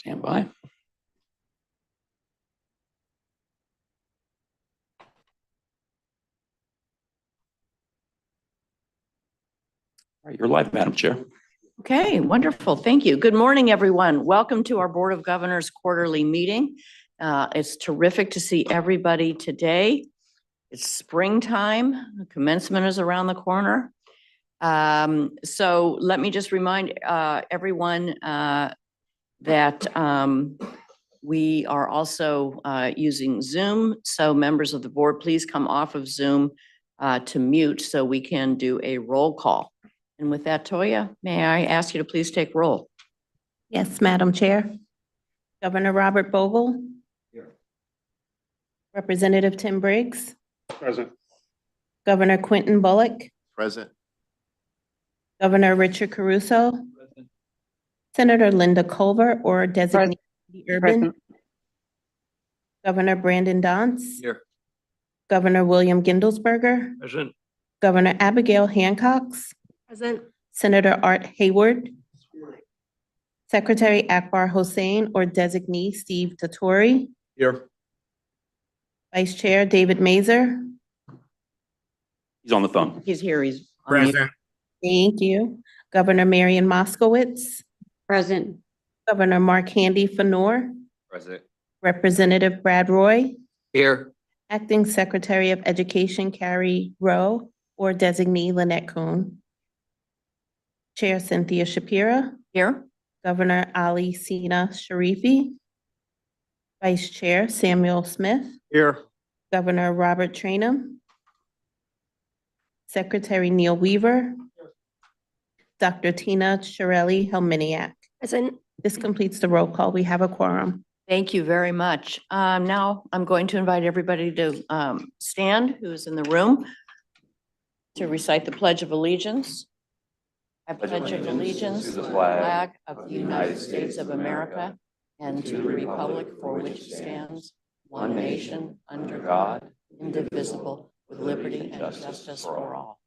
Stand by. All right, you're live, Madam Chair. Okay, wonderful. Thank you. Good morning, everyone. Welcome to our Board of Governors quarterly meeting. It's terrific to see everybody today. It's springtime. Commencement is around the corner. So let me just remind everyone that we are also using Zoom. So members of the board, please come off of Zoom to mute so we can do a roll call. And with that, Toya, may I ask you to please take roll? Yes, Madam Chair. Governor Robert Bogle. Here. Representative Tim Briggs. Present. Governor Quentin Bullock. Present. Governor Richard Caruso. Present. Senator Linda Culver or designee Urban. Present. Governor Brandon Dance. Here. Governor William Gindelsberger. Present. Governor Abigail Hancox. Present. Senator Art Hayward. Secretary Akbar Hossain or designee Steve Tatori. Here. Vice Chair David Mazer. He's on the phone. He's here. He's on mute. Present. Thank you. Governor Marion Moskowitz. Present. Governor Mark Handy Fanor. Present. Representative Brad Roy. Here. Acting Secretary of Education Carrie Rowe or designee Lynette Cohn. Chair Cynthia Shapira. Here. Governor Ali Sina Sharifi. Vice Chair Samuel Smith. Here. Governor Robert Trainum. Secretary Neil Weaver. Dr. Tina Shirelli Helminiak. Present. This completes the roll call. We have a quorum. Thank you very much. Now I'm going to invite everybody to stand who's in the room to recite the Pledge of Allegiance. I pledge allegiance to the flag of the United States of America and to the republic for which it stands, one nation, under God, indivisible, with liberty and justice for all.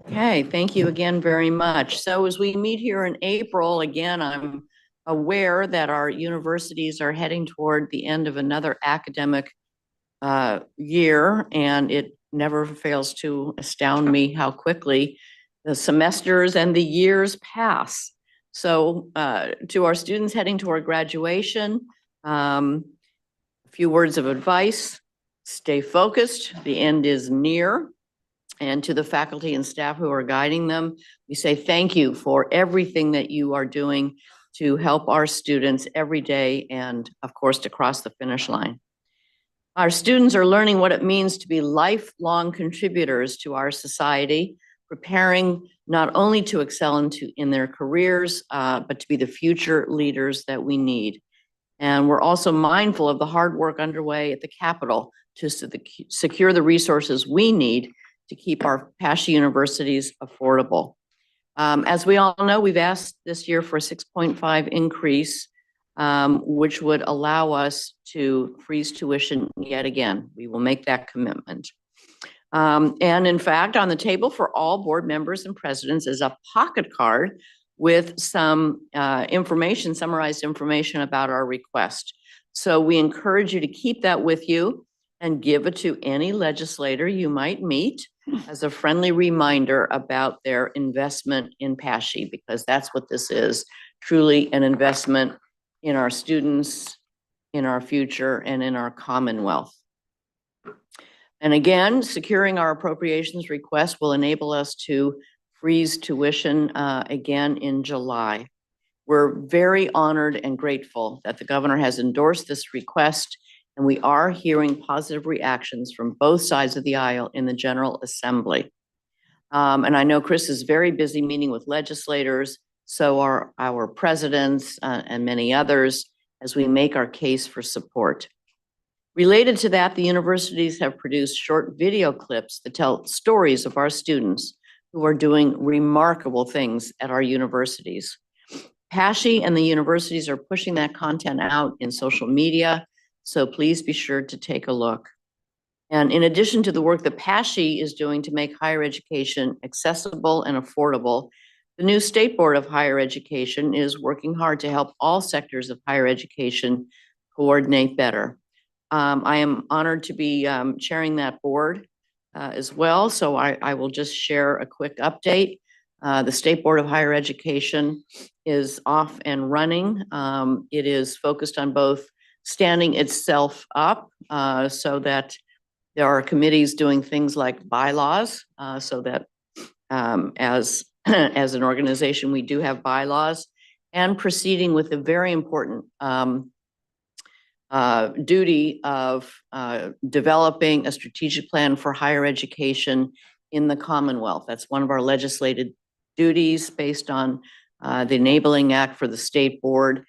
Okay, thank you again very much. So as we meet here in April, again, I'm aware that our universities are heading toward the end of another academic year, and it never fails to astound me how quickly the semesters and the years pass. So to our students heading toward graduation, a few words of advice: stay focused, the end is near. And to the faculty and staff who are guiding them, we say thank you for everything that you are doing to help our students every day and, of course, to cross the finish line. Our students are learning what it means to be lifelong contributors to our society, preparing not only to excel in their careers, but to be the future leaders that we need. And we're also mindful of the hard work underway at the Capitol to secure the resources we need to keep our PASHE universities affordable. As we all know, we've asked this year for a 6.5 increase, which would allow us to freeze tuition yet again. We will make that commitment. And in fact, on the table for all board members and presidents is a pocket card with some information, summarized information about our request. So we encourage you to keep that with you and give it to any legislator you might meet as a friendly reminder about their investment in PASHE, because that's what this is, truly an investment in our students, in our future, and in our Commonwealth. And again, securing our appropriations request will enable us to freeze tuition again in July. We're very honored and grateful that the governor has endorsed this request, and we are hearing positive reactions from both sides of the aisle in the General Assembly. And I know Chris is very busy meeting with legislators, so are our presidents and many others, as we make our case for support. Related to that, the universities have produced short video clips that tell stories of our students who are doing remarkable things at our universities. PASHE and the universities are pushing that content out in social media, so please be sure to take a look. And in addition to the work that PASHE is doing to make higher education accessible and affordable, The new State Board of Higher Education is working hard to help all sectors of higher education coordinate better. I am honored to be chairing that board as well, so I will just share a quick update. The State Board of Higher Education is off and running. It is focused on both standing itself up so that there are committees doing things like bylaws so that as an organization, we do have bylaws, and proceeding with the very important duty of developing a strategic plan for higher education in the Commonwealth. That's one of our legislated duties based on the Enabling Act for the State Board.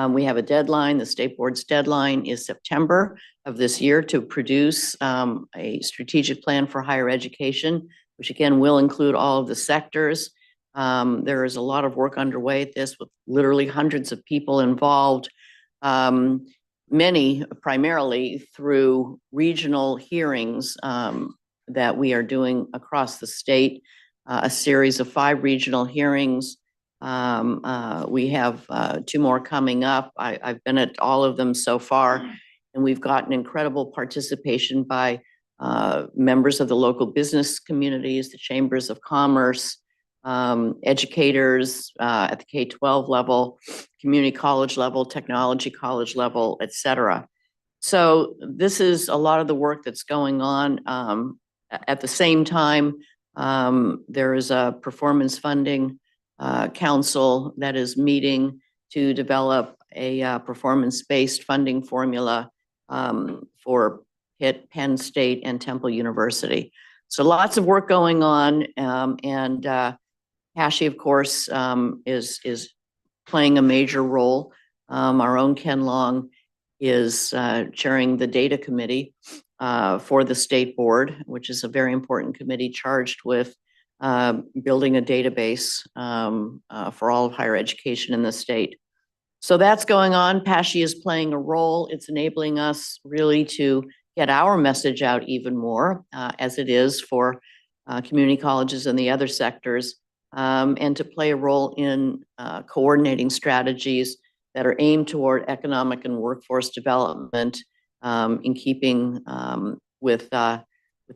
We have a deadline. The State Board's deadline is September of this year to produce a strategic plan for higher education, which again will include all of the sectors. There is a lot of work underway at this with literally hundreds of people involved. Many primarily through regional hearings that we are doing across the state, a series of 5 regional hearings. We have 2 more coming up. I've been at all of them so far, and we've gotten incredible participation by members of the local business communities, the chambers of commerce, educators at the K-12 level, community college level, technology college level, et cetera. So this is a lot of the work that's going on. At the same time, there is a performance funding council that is meeting to develop a performance-based funding formula for Pitt, Penn State, and Temple University. So lots of work going on, and Hashi, of course, is playing a major role. Our own Ken Long is chairing the data committee for the state board, which is a very important committee charged with building a database for all of higher education in the state. So that's going on. PASHI is playing a role. It's enabling us really to get our message out even more, as it is for community colleges and the other sectors, and to play a role in coordinating strategies that are aimed toward economic and workforce development in keeping with the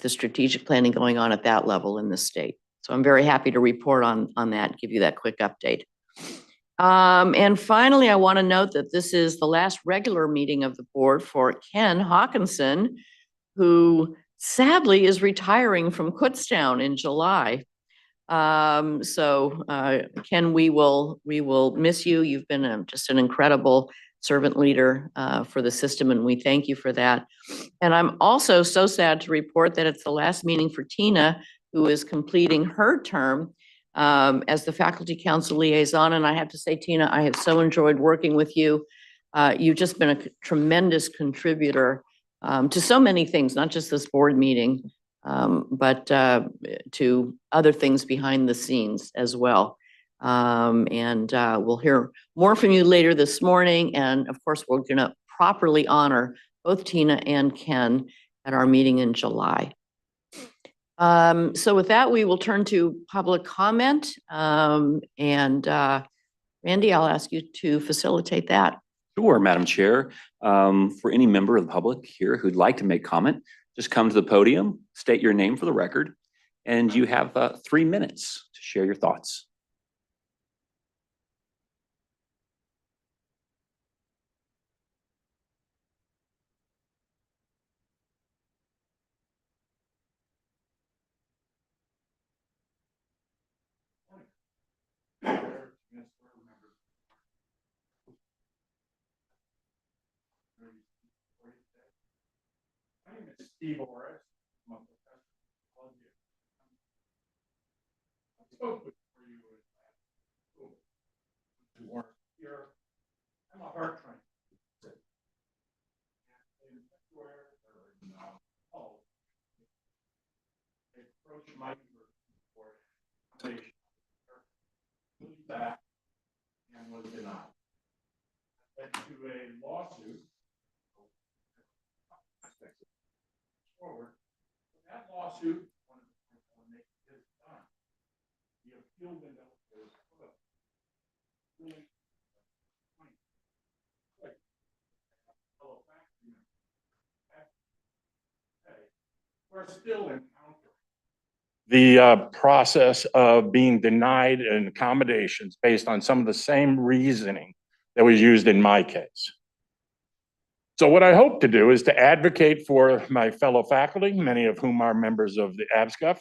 strategic planning going on at that level in the state. So I'm very happy to report on that, give you that quick update. And finally, I want to note that this is the last regular meeting of the board for Ken Hawkinson, who sadly is retiring from Kutztown in July. Ken, we will miss you. You've been just an incredible servant leader for the system, and we thank you for that. And I'm also so sad to report that it's the last meeting for Tina, who is completing her term as the faculty council liaison. And I have to say, Tina, I have so enjoyed working with you. You've just been a tremendous contributor to so many things, not just this board meeting, but to other things behind the scenes as well. We'll hear more from you later this morning. And of course, we're going to properly honor both Tina and Ken at our meeting in July. So with that, we will turn to public comment. Randy, I'll ask you to facilitate that. Sure, Madam Chair. For any member of the public here who'd like to make comment, just come to the podium, state your name for the record, and you have 3 minutes to share your thoughts. My name is Steve Orris. I'm a professor of psychology. I spoke with you at school. You weren't here. I'm a heart transplant. In February or in fall, I approached my university for accommodation. Moved back and was denied. I led to a lawsuit. Forward. That lawsuit, when it is done, the appeal window is We're still encountering the process of being denied an accommodations based on some of the same reasoning that was used in my case. So what I hope to do is to advocate for my fellow faculty, many of whom are members of the ABSCUF,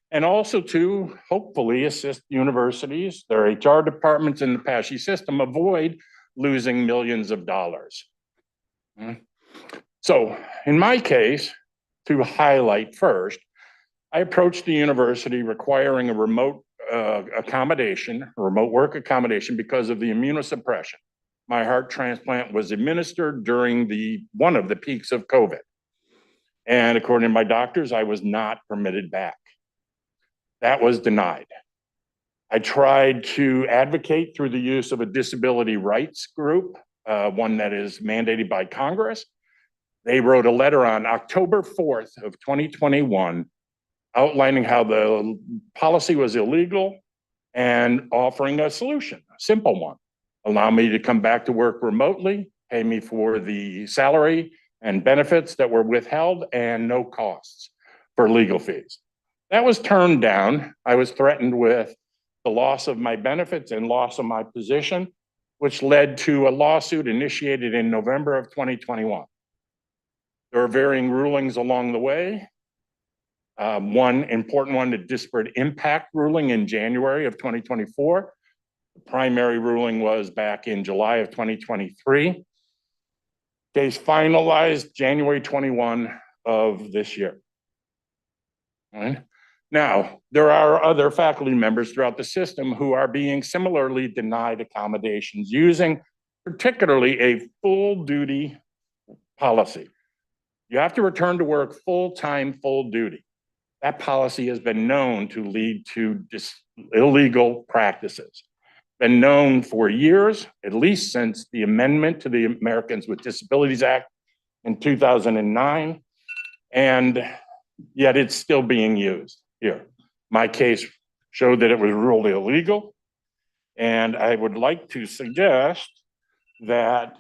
and also to hopefully assist universities, their HR departments in the PASHE system avoid losing millions of dollars. So in my case, to highlight first, I approached the university requiring a remote remote work accommodation because of the immunosuppression. My heart transplant was administered during one of the peaks of COVID. And according to my doctors, I was not permitted back. That was denied. I tried to advocate through the use of a disability rights group, one that is mandated by Congress. They wrote a letter on October 4th of 2021 outlining how the policy was illegal and offering a solution, a simple one. Allow me to come back to work remotely, pay me for the salary and benefits that were withheld, and no costs for legal fees. That was turned down. I was threatened with the loss of my benefits and loss of my position, which led to a lawsuit initiated in November of 2021. There are varying rulings along the way. One important one, the disparate impact ruling in January of 2024. The primary ruling was back in July of 2023. Case finalized January 21 of this year. All right. Now, there are other faculty members throughout the system who are being similarly denied accommodations using particularly a full duty policy. You have to return to work full-time, full duty. That policy has been known to lead to illegal practices. Been known for years, at least since the amendment to the Americans with Disabilities Act in 2009, and yet it's still being used here. My case showed that it was ruled illegal, and I would like to suggest that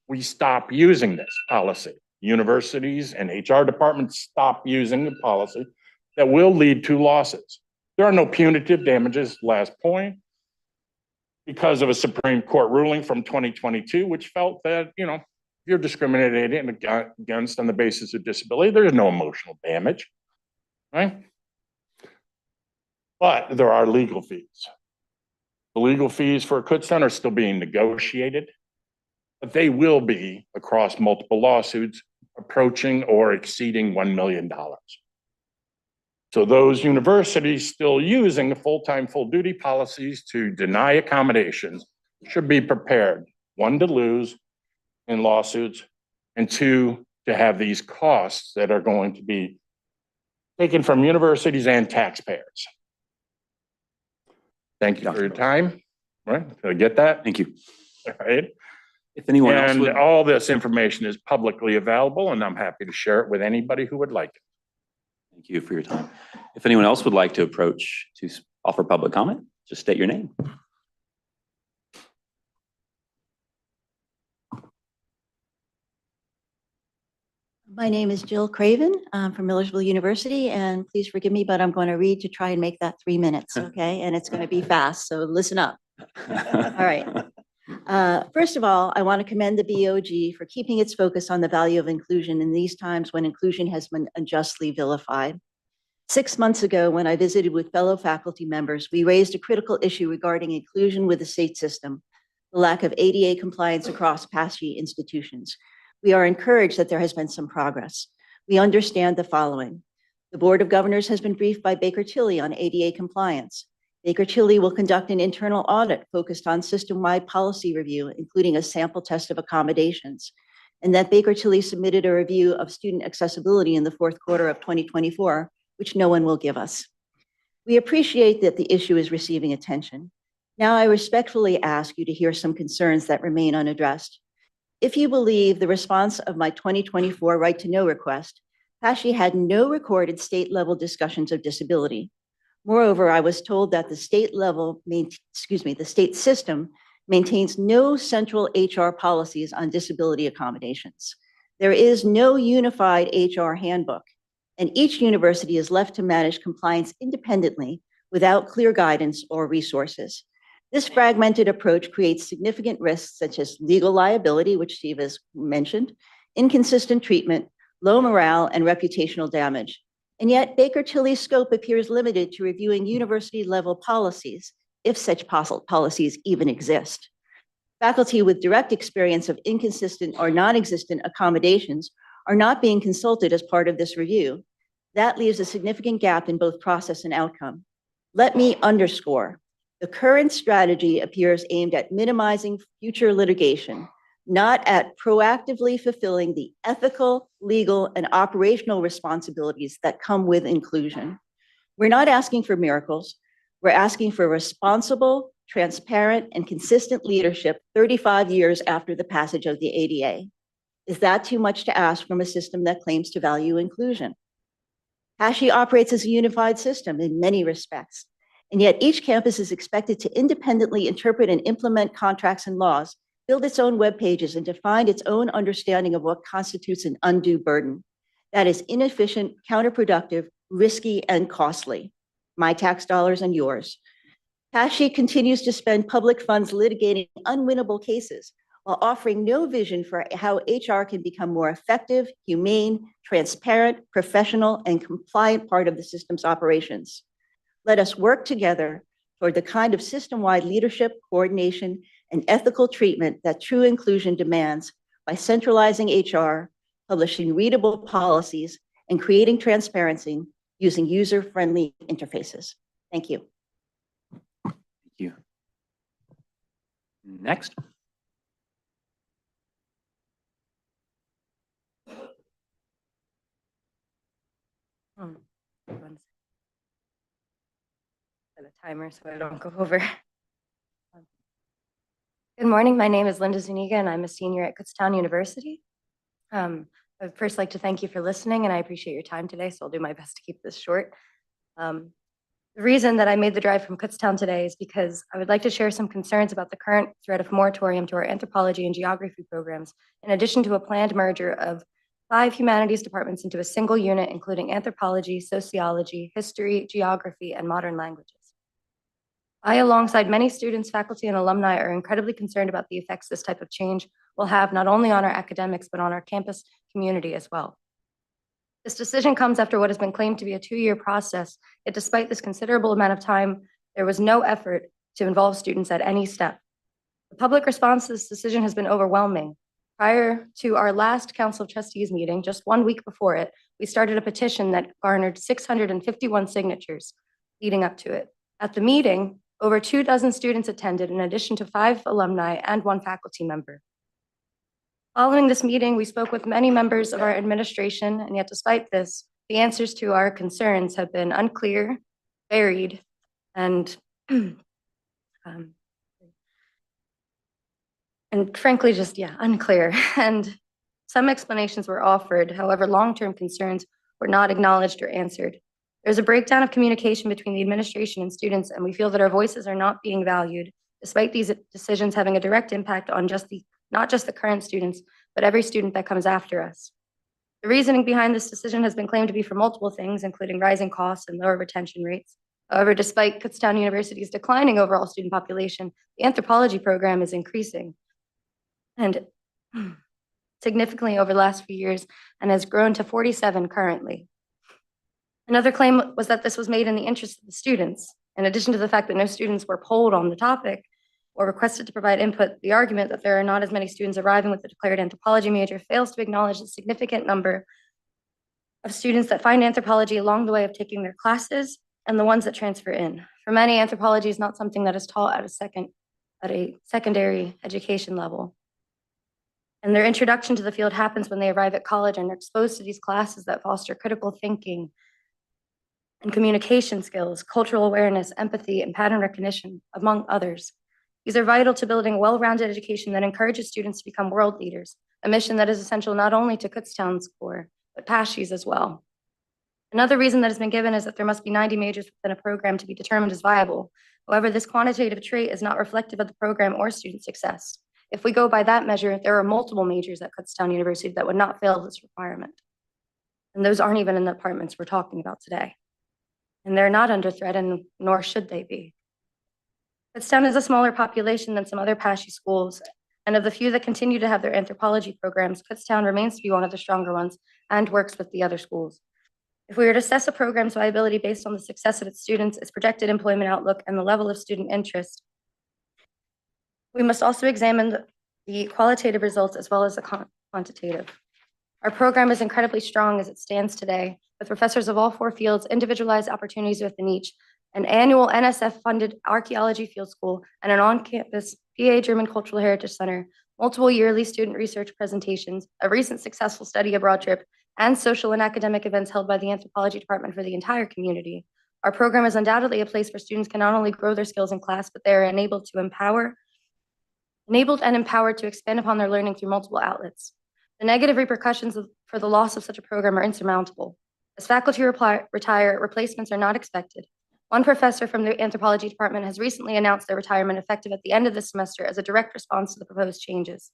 we stop using this policy. Universities and HR departments stop using the policy that will lead to losses. There are no punitive damages, last point, because of a Supreme Court ruling from 2022, which felt that, if you're discriminated against on the basis of disability, there's no emotional damage, right? But there are legal fees. The legal fees for Kutztown are still being negotiated, but they will be across multiple lawsuits approaching or exceeding $1 million. So those universities still using the full-time, full-duty policies to deny accommodations should be prepared, one, to lose in lawsuits, and two, to have these costs that are going to be taken from universities and taxpayers. Thank you for your time. Right? Did I get that? Thank you. All right. If anyone else And would, all this information is publicly available, and I'm happy to share it with anybody who would like it. thank you for your time. If anyone else would like to approach to offer public comment, just state your name. My name is Jill Craven. I'm from Millersville University, and please forgive me, but I'm going to read to try and make that 3 minutes, okay? And it's going to be fast, so listen up. All right. First of all, I want to commend the BOG for keeping its focus on the value of inclusion in these times when inclusion has been unjustly vilified. 6 months ago, when I visited with fellow faculty members, we raised a critical issue regarding inclusion with the state system, the lack of ADA compliance across PASHE institutions. We are encouraged that there has been some progress. We understand the following. The Board of Governors has been briefed by Baker Tilly on ADA compliance. Baker Tilly will conduct an internal audit focused on system-wide policy review, including a sample test of accommodations, and that Baker Tilly submitted a review of student accessibility in the fourth quarter of 2024, which no one will give us. We appreciate that the issue is receiving attention. Now I respectfully ask you to hear some concerns that remain unaddressed. If you believe the response of my 2024 right to know request, PASHE had no recorded state-level discussions of disability. Moreover, I was told that the the state system maintains no central HR policies on disability accommodations. There is no unified HR handbook, and each university is left to manage compliance independently without clear guidance or resources. This fragmented approach creates significant risks such as legal liability, which Steve has mentioned, inconsistent treatment, low morale, and reputational damage. And yet Baker Tilly's scope appears limited to reviewing university-level policies, if such policies even exist. Faculty with direct experience of inconsistent or non-existent accommodations are not being consulted as part of this review. That leaves a significant gap in both process and outcome. Let me underscore, the current strategy appears aimed at minimizing future litigation, not at proactively fulfilling the ethical, legal, and operational responsibilities that come with inclusion. We're not asking for miracles. We're asking for responsible, transparent, and consistent leadership 35 years after the passage of the ADA. Is that too much to ask from a system that claims to value inclusion? HASHI operates as a unified system in many respects, and yet each campus is expected to independently interpret and implement contracts and laws, build its own web pages, and define its own understanding of what constitutes an undue burden. That is inefficient, counterproductive, risky, and costly. My tax dollars and yours. HASHI continues to spend public funds litigating unwinnable cases while offering no vision for how HR can become more effective, humane, transparent, professional, and compliant part of the system's operations. Let us work together toward the kind of system-wide leadership, coordination, and ethical treatment that true inclusion demands by centralizing HR, publishing readable policies, and creating transparency using user-friendly interfaces. Thank you. Thank you. Next. Set a timer so I don't go over. Good morning. My name is Linda Zuniga, and I'm a senior at Kutztown University. I'd first like to thank you for listening, and I appreciate your time today, so I'll do my best to keep this short. The reason that I made the drive from Kutztown today is because I would like to share some concerns about the current threat of moratorium to our anthropology and geography programs, in addition to a planned merger of 5 humanities departments into a single unit, including anthropology, sociology, history, geography, and modern languages. I, alongside many students, faculty, and alumni, are incredibly concerned about the effects this type of change will have not only on our academics, but on our campus community as well. This decision comes after what has been claimed to be a 2-year process, yet despite this considerable amount of time, there was no effort to involve students at any step. The public response to this decision has been overwhelming. Prior to our last Council of Trustees meeting, just 1 week before it, we started a petition that garnered 651 signatures leading up to it. At the meeting, over 24 students attended, in addition to 5 alumni and 1 faculty member. Following this meeting, we spoke with many members of our administration, and yet despite this, the answers to our concerns have been unclear, varied, and frankly, just, unclear. And some explanations were offered. However, long-term concerns were not acknowledged or answered. There's a breakdown of communication between the administration and students, and we feel that our voices are not being valued, despite these decisions having a direct impact on not just the current students, but every student that comes after us. The reasoning behind this decision has been claimed to be for multiple things, including rising costs and lower retention rates. However, despite Kutztown University's declining overall student population, the anthropology program is increasing and significantly over the last few years and has grown to 47 currently. Another claim was that this was made in the interest of the students. In addition to the fact that no students were polled on the topic or requested to provide input, the argument that there are not as many students arriving with the declared anthropology major fails to acknowledge the significant number of students that find anthropology along the way of taking their classes and the ones that transfer in. For many, anthropology is not something that is taught at a secondary education level. And their introduction to the field happens when they arrive at college and are exposed to these classes that foster critical thinking and communication skills, cultural awareness, empathy, and pattern recognition, among others. These are vital to building a well-rounded education that encourages students to become world leaders, a mission that is essential not only to Kutztown's core, but PASHI's as well. Another reason that has been given is that there must be 90 majors within a program to be determined as viable. However, this quantitative trait is not reflective of the program or student success. If we go by that measure, there are multiple majors at Kutztown University that would not fail this requirement. And those aren't even in the departments we're talking about today. And they're not under threat, and nor should they be. Kutztown is a smaller population than some other PASHE schools, and of the few that continue to have their anthropology programs, Kutztown remains to be one of the stronger ones and works with the other schools. If we were to assess a program's viability based on the success of its students, its projected employment outlook, and the level of student interest, we must also examine the qualitative results as well as the quantitative. Our program is incredibly strong as it stands today, with professors of all 4 fields, individualized opportunities within each, an annual NSF-funded archaeology field school, and an on-campus PA German Cultural Heritage Center, multiple yearly student research presentations, a recent successful study abroad trip, and social and academic events held by the anthropology department for the entire community. Our program is undoubtedly a place where students can not only grow their skills in class, but they are enabled and empowered to expand upon their learning through multiple outlets. The negative repercussions for the loss of such a program are insurmountable. As faculty retire, replacements are not expected. One professor from the anthropology department has recently announced their retirement effective at the end of this semester as a direct response to the proposed changes.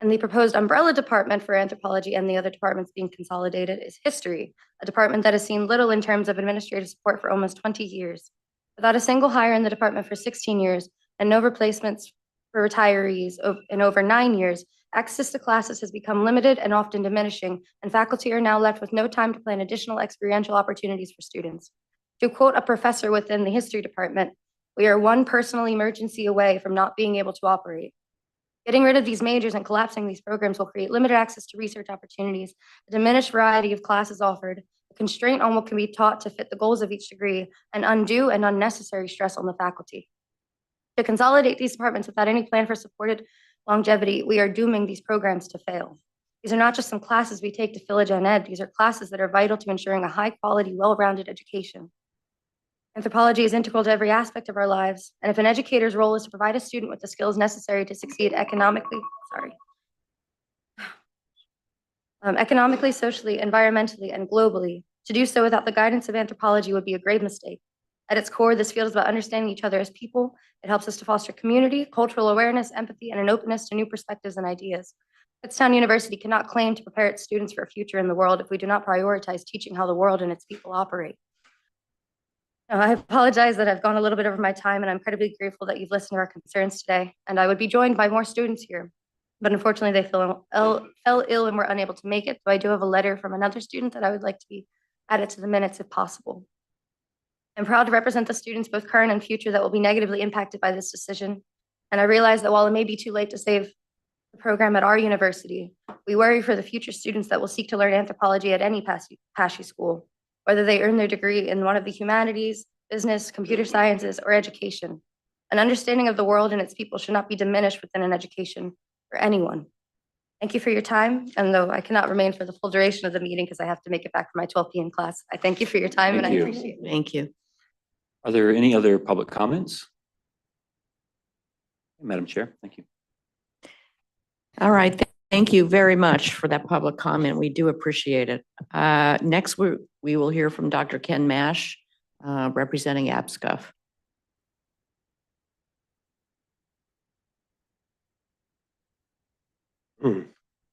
And the proposed umbrella department for anthropology and the other departments being consolidated is history, a department that has seen little in terms of administrative support for almost 20 years. Without a single hire in the department for 16 years and no replacements for retirees in over 9 years, access to classes has become limited and often diminishing, and faculty are now left with no time to plan additional experiential opportunities for students. To quote a professor within the history department, "We are one personal emergency away from not being able to operate." Getting rid of these majors and collapsing these programs will create limited access to research opportunities, a diminished variety of classes offered, a constraint on what can be taught to fit the goals of each degree, and undue and unnecessary stress on the faculty. To consolidate these departments without any plan for supported longevity, we are dooming these programs to fail. These are not just some classes we take to fill a gen ed. These are classes that are vital to ensuring a high-quality, well-rounded education. Anthropology is integral to every aspect of our lives, and if an educator's role is to provide a student with the skills necessary to succeed economically, socially, environmentally, and globally, to do so without the guidance of anthropology would be a grave mistake. At its core, this field is about understanding each other as people. It helps us to foster community, cultural awareness, empathy, and an openness to new perspectives and ideas. Kutztown University cannot claim to prepare its students for a future in the world if we do not prioritize teaching how the world and its people operate. I apologize that I've gone a little bit over my time, and I'm incredibly grateful that you've listened to our concerns today. And I would be joined by more students here, but unfortunately they fell ill and were unable to make it. So I do have a letter from another student that I would like to be added to the minutes if possible. I'm proud to represent the students, both current and future, that will be negatively impacted by this decision. And I realize that while it may be too late to save the program at our university, we worry for the future students that will seek to learn anthropology at any PASHE school, whether they earn their degree in one of the humanities, business, computer sciences, or education. An understanding of the world and its people should not be diminished within an education for anyone. Thank you for your time. And though I cannot remain for the full duration of the meeting because I have to make it back for my 12 p.m. class, I thank you for your time and I appreciate it. Thank you. Are there any other public comments? Madam Chair, thank you. All right. Thank you very much for that public comment. We do appreciate it. Next, we will hear from Dr. Ken Mash, representing APSCUF.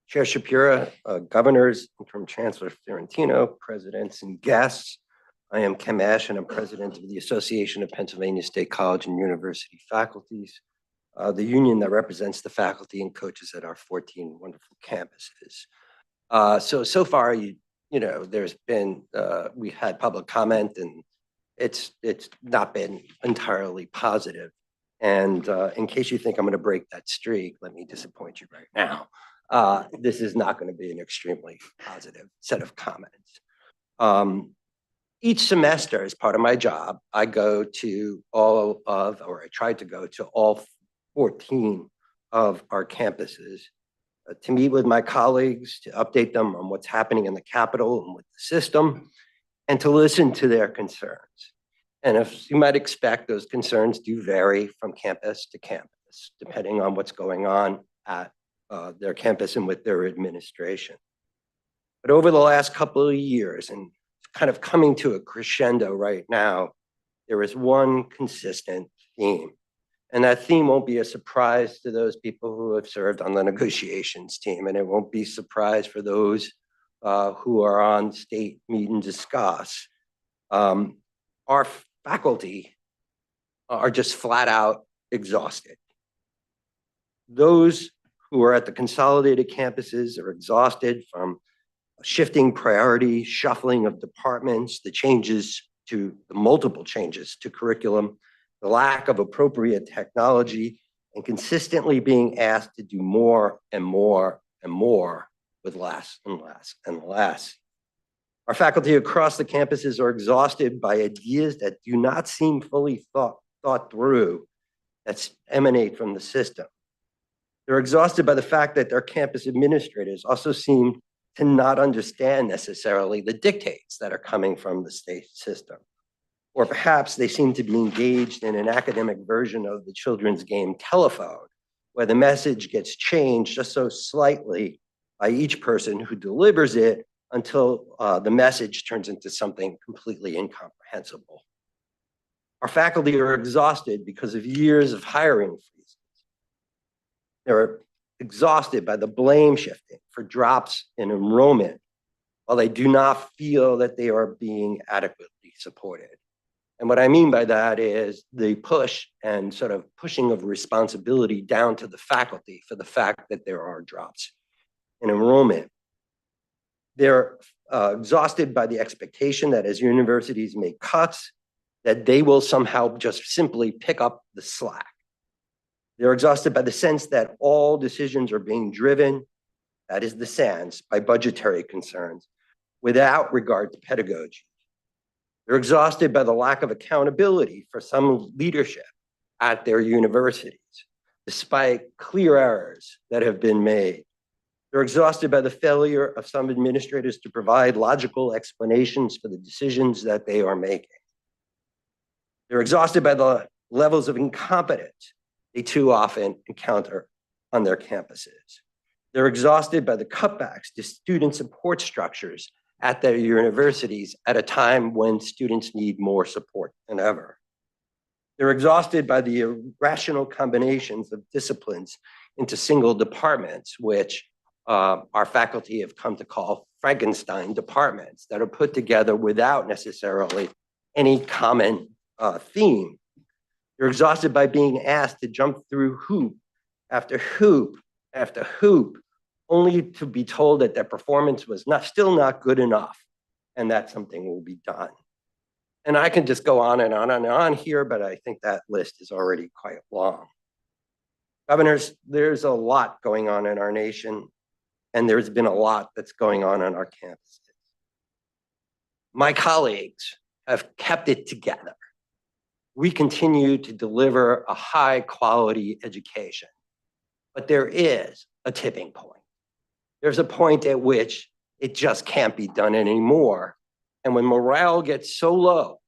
Chair Shapira, governors, interim Chancellor Fiorentino, presidents and guests. I am Ken Mash and I'm president of the Association of Pennsylvania State College and University Faculties, the union that represents the faculty and coaches at our 14 wonderful campuses. So far, there's been, we had public comment and it's not been entirely positive. And in case you think I'm going to break that streak, let me disappoint you right now. This is not going to be an extremely positive set of comments. Each semester, as part of my job, I go to I tried to go to all 14 of our campuses to meet with my colleagues, to update them on what's happening in the Capitol and with the system, and to listen to their concerns. And as you might expect, those concerns do vary from campus to campus, depending on what's going on at their campus and with their administration. But over the last couple of years, and kind of coming to a crescendo right now, there is one consistent theme. And that theme won't be a surprise to those people who have served on the negotiations team, and it won't be a surprise for those who are on state meet and discuss. Our faculty are just flat out exhausted. Those who are at the consolidated campuses are exhausted from shifting priorities, shuffling of departments, the multiple changes to curriculum, the lack of appropriate technology, and consistently being asked to do more and more and more with less and less and less. Our faculty across the campuses are exhausted by ideas that do not seem fully thought through, that emanate from the system. They're exhausted by the fact that their campus administrators also seem to not understand necessarily the dictates that are coming from the state system. Or perhaps they seem to be engaged in an academic version of the children's game telephone, where the message gets changed just so slightly by each person who delivers it until the message turns into something completely incomprehensible. Our faculty are exhausted because of years of hiring freezes. They're exhausted by the blame shifting for drops in enrollment, while they do not feel that they are being adequately supported. And what I mean by that is the push and sort of pushing of responsibility down to the faculty for the fact that there are drops in enrollment. They're exhausted by the expectation that as universities make cuts, that they will somehow just simply pick up the slack. They're exhausted by the sense that all decisions are being driven, that is the SANS, by budgetary concerns, without regard to pedagogy. They're exhausted by the lack of accountability for some leadership at their universities, despite clear errors that have been made. They're exhausted by the failure of some administrators to provide logical explanations for the decisions that they are making. They're exhausted by the levels of incompetence they too often encounter on their campuses. They're exhausted by the cutbacks to student support structures at their universities at a time when students need more support than ever. They're exhausted by the irrational combinations of disciplines into single departments, which our faculty have come to call Frankenstein departments, that are put together without necessarily any common theme. They're exhausted by being asked to jump through hoop after hoop after hoop, only to be told that their performance was still not good enough and that something will be done. And I can just go on and on and on here, but I think that list is already quite long. Governors, there's a lot going on in our nation, and there's been a lot that's going on our campuses. My colleagues have kept it together. We continue to deliver a high quality education, but there is a tipping point. There's a point at which it just can't be done anymore. And when morale gets so low,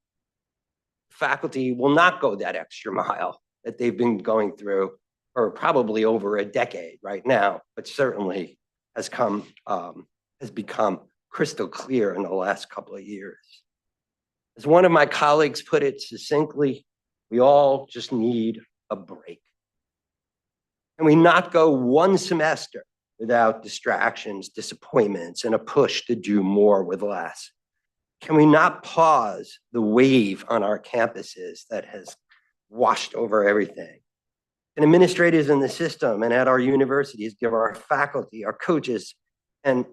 faculty will not go that extra mile that they've been going through for probably over a decade right now, but certainly has become crystal clear in the last couple of years. As one of my colleagues put it succinctly, we all just need a break. Can we not go one semester without distractions, disappointments, and a push to do more with less? Can we not pause the wave on our campuses that has washed over everything? And administrators in the system and at our universities give our faculty, our coaches, and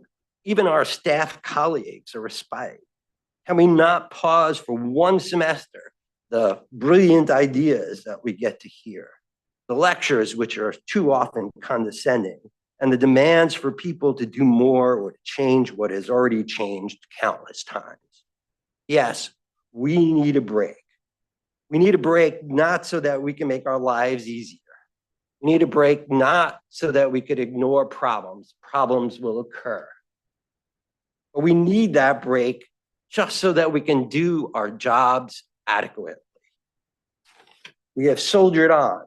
even our staff colleagues a respite? Can we not pause for one semester the brilliant ideas that we get to hear, the lectures which are too often condescending, and the demands for people to do more or to change what has already changed countless times? Yes, we need a break. We need a break not so that we can make our lives easier. We need a break not so that we could ignore problems. Problems will occur. But we need that break just so that we can do our jobs adequately. We have soldiered on,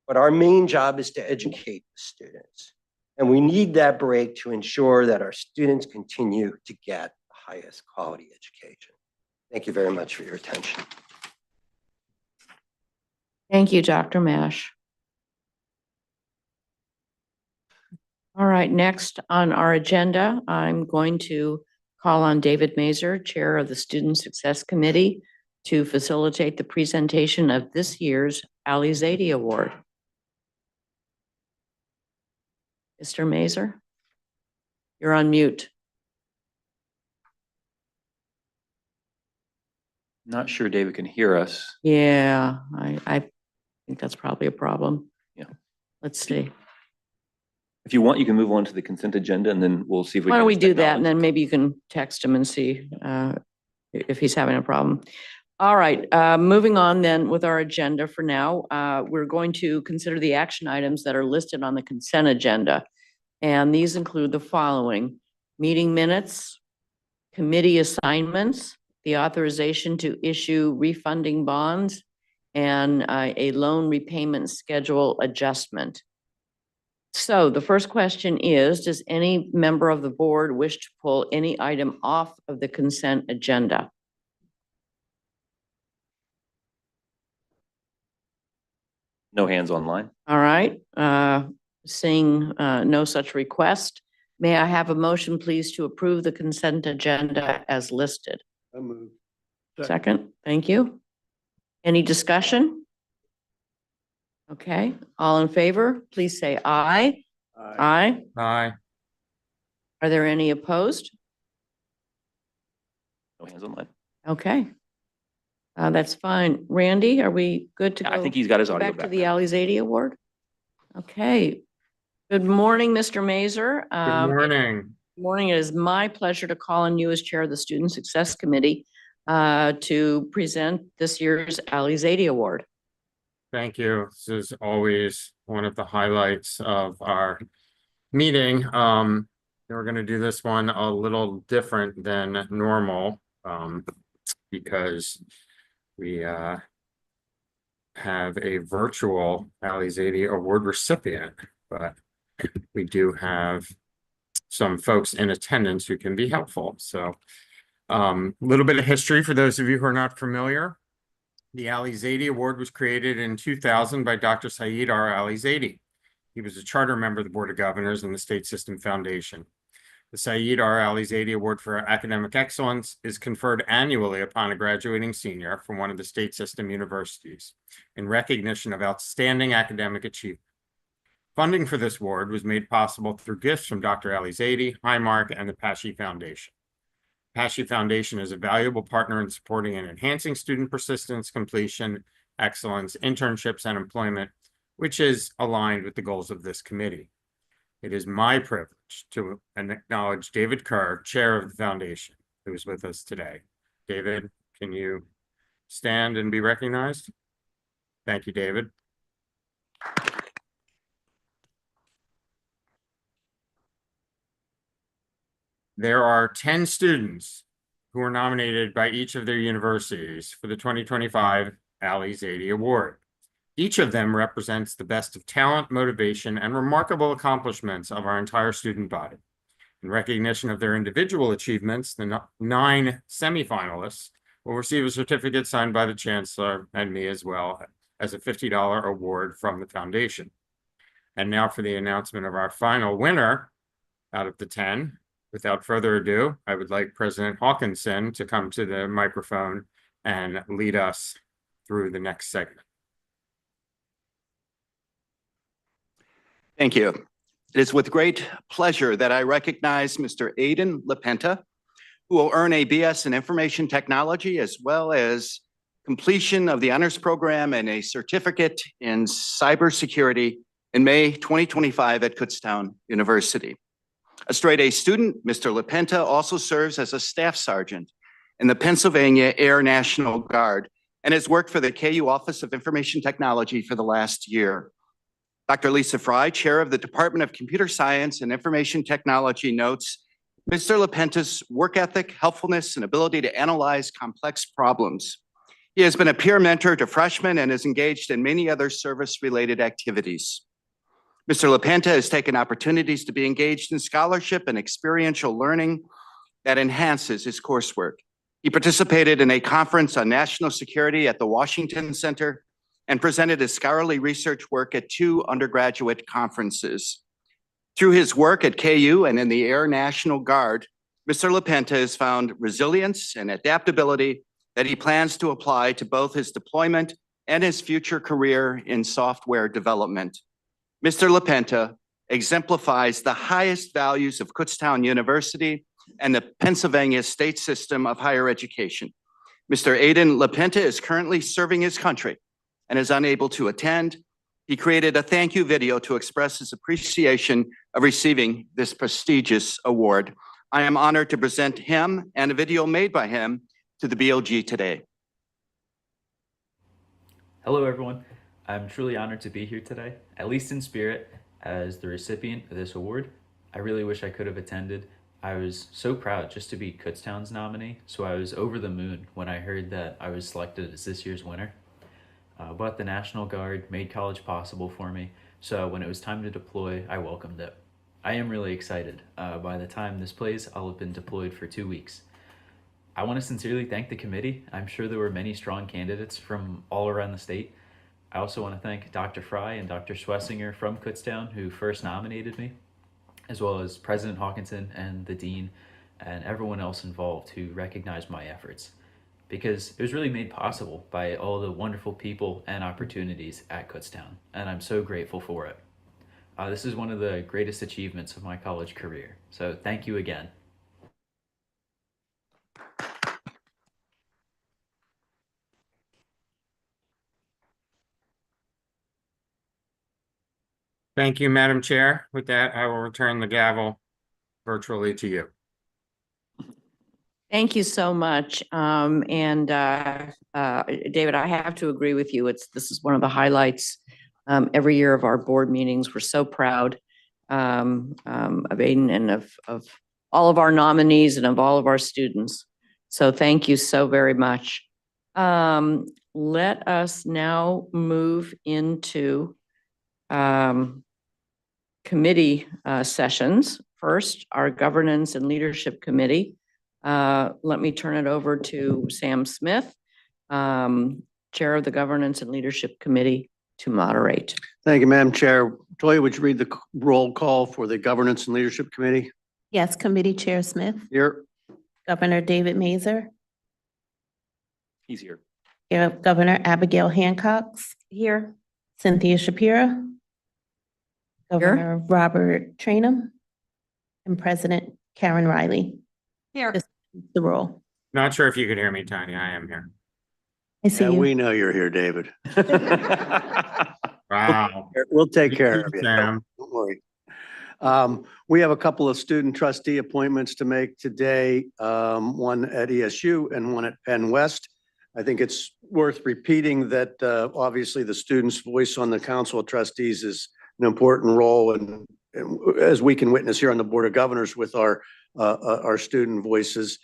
but our main job is to educate the students. And we need that break to ensure that our students continue to get the highest quality education. Thank you very much for your attention. Thank you, Dr. Mash. All right, next on our agenda, I'm going to call on David Mazur, Chair of the Student Success Committee, to facilitate the presentation of this year's Ali-Zaidi Award. Mr. Mazur, you're on mute. Not sure David can hear us. Yeah, I think that's probably a problem. Yeah. Let's see. If you want, you can move on to the consent agenda and then we'll see if we Why can. don't we use do that, and technology. then maybe you can text him and see if he's having a problem. All right, moving on then with our agenda for now. We're going to consider the action items that are listed on the consent agenda. And these include the following: meeting minutes, committee assignments, the authorization to issue refunding bonds, and a loan repayment schedule adjustment. So the first question is, does any member of the board wish to pull any item off of the consent agenda? No hands online. All right, seeing no such request, may I have a motion, please, to approve the consent agenda as listed? So moved. Second, thank you. Any discussion? Okay, all in favor, please say aye. Aye. Aye. Are there any opposed? No hands online. Okay. That's fine. Randy, are we good to go? I think he's got his audio Back to back. the Ali-Zaidi Award? Okay. Good morning, Mr. Mazur. Good morning. Morning. It is my pleasure to call on you as Chair of the Student Success Committee to present this year's Ali-Zaidi Award. Thank you. This is always one of the highlights of our meeting. We're going to do this one a little different than normal because we have a virtual Ali-Zaidi Award recipient, but we do have some folks in attendance who can be helpful. So a little bit of history for those of you who are not familiar. The Ali-Zaidi Award was created in 2000 by Dr. Saeed R. Ali-Zaidi. He was a charter member of the Board of Governors and the State System Foundation. The Saeed R. Ali-Zaidi Award for Academic Excellence is conferred annually upon a graduating senior from one of the state system universities in recognition of outstanding academic achievement. Funding for this award was made possible through gifts from Dr. Ali-Zaidi, Highmark, and the Pesci Foundation. Pesci Foundation is a valuable partner in supporting and enhancing student persistence, completion, excellence, internships, and employment, which is aligned with the goals of this committee. It is my privilege to acknowledge David Kerr, Chair of the Foundation, who is with us today. David, can you stand and be recognized? Thank you, David. There are 10 students who are nominated by each of their universities for the 2025 Ali-Zaidi Award. Each of them represents the best of talent, motivation, and remarkable accomplishments of our entire student body. In recognition of their individual achievements, the 9 semifinalists will receive a certificate signed by the Chancellor and me, as well as a $50 award from the foundation. And now for the announcement of our final winner out of the 10. Without further ado, I would like President Hawkinson to come to the microphone and lead us through the next segment. Thank you. It is with great pleasure that I recognize Mr. Aidan LaPenta, who will earn a BS in Information Technology as well as completion of the honors program and a certificate in cybersecurity in May 2025 at Kutztown University. A straight A student, Mr. LaPenta also serves as a staff sergeant in the Pennsylvania Air National Guard and has worked for the KU Office of Information Technology for the last year. Dr. Lisa Fry, chair of the Department of Computer Science and Information Technology, notes Mr. LaPenta's work ethic, helpfulness, and ability to analyze complex problems. He has been a peer mentor to freshmen and is engaged in many other service-related activities. Mr. LaPenta has taken opportunities to be engaged in scholarship and experiential learning that enhances his coursework. He participated in a conference on national security at the Washington Center and presented his scholarly research work at 2 undergraduate conferences. Through his work at KU and in the Air National Guard, Mr. LaPenta has found resilience and adaptability that he plans to apply to both his deployment and his future career in software development. Mr. LaPenta exemplifies the highest values of Kutztown University and the Pennsylvania state system of higher education. Mr. Aiden LaPenta is currently serving his country and is unable to attend. He created a thank you video to express his appreciation of receiving this prestigious award. I am honored to present him and a video made by him to the BOG today. Hello, everyone. I'm truly honored to be here today, at least in spirit, as the recipient of this award. I really wish I could have attended. I was so proud just to be Kutztown's nominee, so I was over the moon when I heard that I was selected as this year's winner. But the National Guard made college possible for me, so when it was time to deploy, I welcomed it. I am really excited. By the time this plays, I'll have been deployed for 2 weeks. I want to sincerely thank the committee. I'm sure there were many strong candidates from all around the state. I also want to thank Dr. Fry and Dr. Schlesinger from Kutztown, who first nominated me, as well as President Hawkinson and the Dean and everyone else involved who recognized my efforts, because it was really made possible by all the wonderful people and opportunities at Kutztown, and I'm so grateful for it. This is one of the greatest achievements of my college career, so thank you again. Thank you, Madam Chair. With that, I will return the gavel virtually to you. Thank you so much. David, I have to agree with you. This is one of the highlights every year of our board meetings. We're so proud of Aiden and of all of our nominees and of all of our students. So thank you so very much. Let us now move into committee sessions. First, our Governance and Leadership Committee. Let me turn it over to Sam Smith, Chair of the Governance and Leadership Committee, to moderate. Thank you, Madam Chair. Toya, would you read the roll call for the Governance and Leadership Committee? Yes, Committee Chair Smith, Here. Governor David Mazer, He's here. Governor Abigail Hancox, Here. Cynthia Shapira, Governor Robert Trainum, and President Karen Riley. Here. This is the roll. Not sure if you can hear me, Tanya. I am here. I see Yeah, you. we know you're here, David. Wow. We'll take You care too, of you. Sam. Don't worry. We have a couple of student trustee appointments to make today, one at ESU and one at Penn West. I think it's worth repeating that obviously the student's voice on the Council of Trustees is an important role, and as we can witness here on the Board of Governors with our student voices.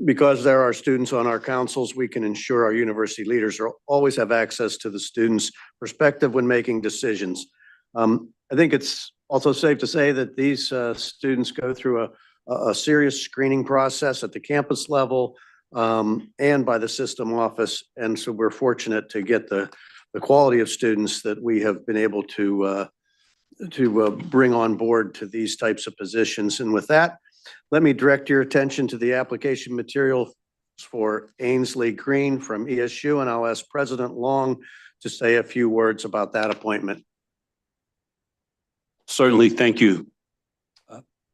Because there are students on our councils, we can ensure our university leaders always have access to the students' perspective when making decisions. I think it's also safe to say that these students go through a serious screening process at the campus level and by the system office. And so we're fortunate to get the quality of students that we have been able to bring on board to these types of positions. And with that, let me direct your attention to the application material for Ainsley Green from ESU, and I'll ask President Long to say a few words about that appointment. Certainly, thank you.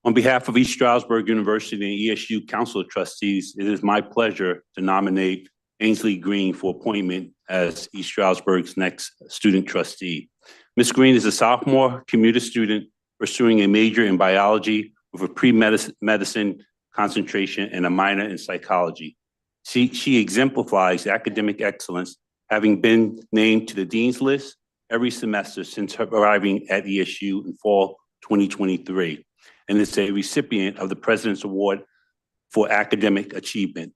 On behalf of East Stroudsburg University and ESU Council of Trustees, it is my pleasure to nominate Ainsley Green for appointment as East Stroudsburg's next student trustee. Ms. Green is a sophomore commuter student pursuing a major in biology with a pre-medicine concentration and a minor in psychology. She exemplifies academic excellence, having been named to the Dean's List every semester since arriving at ESU in fall 2023, and is a recipient of the President's Award for Academic Achievement.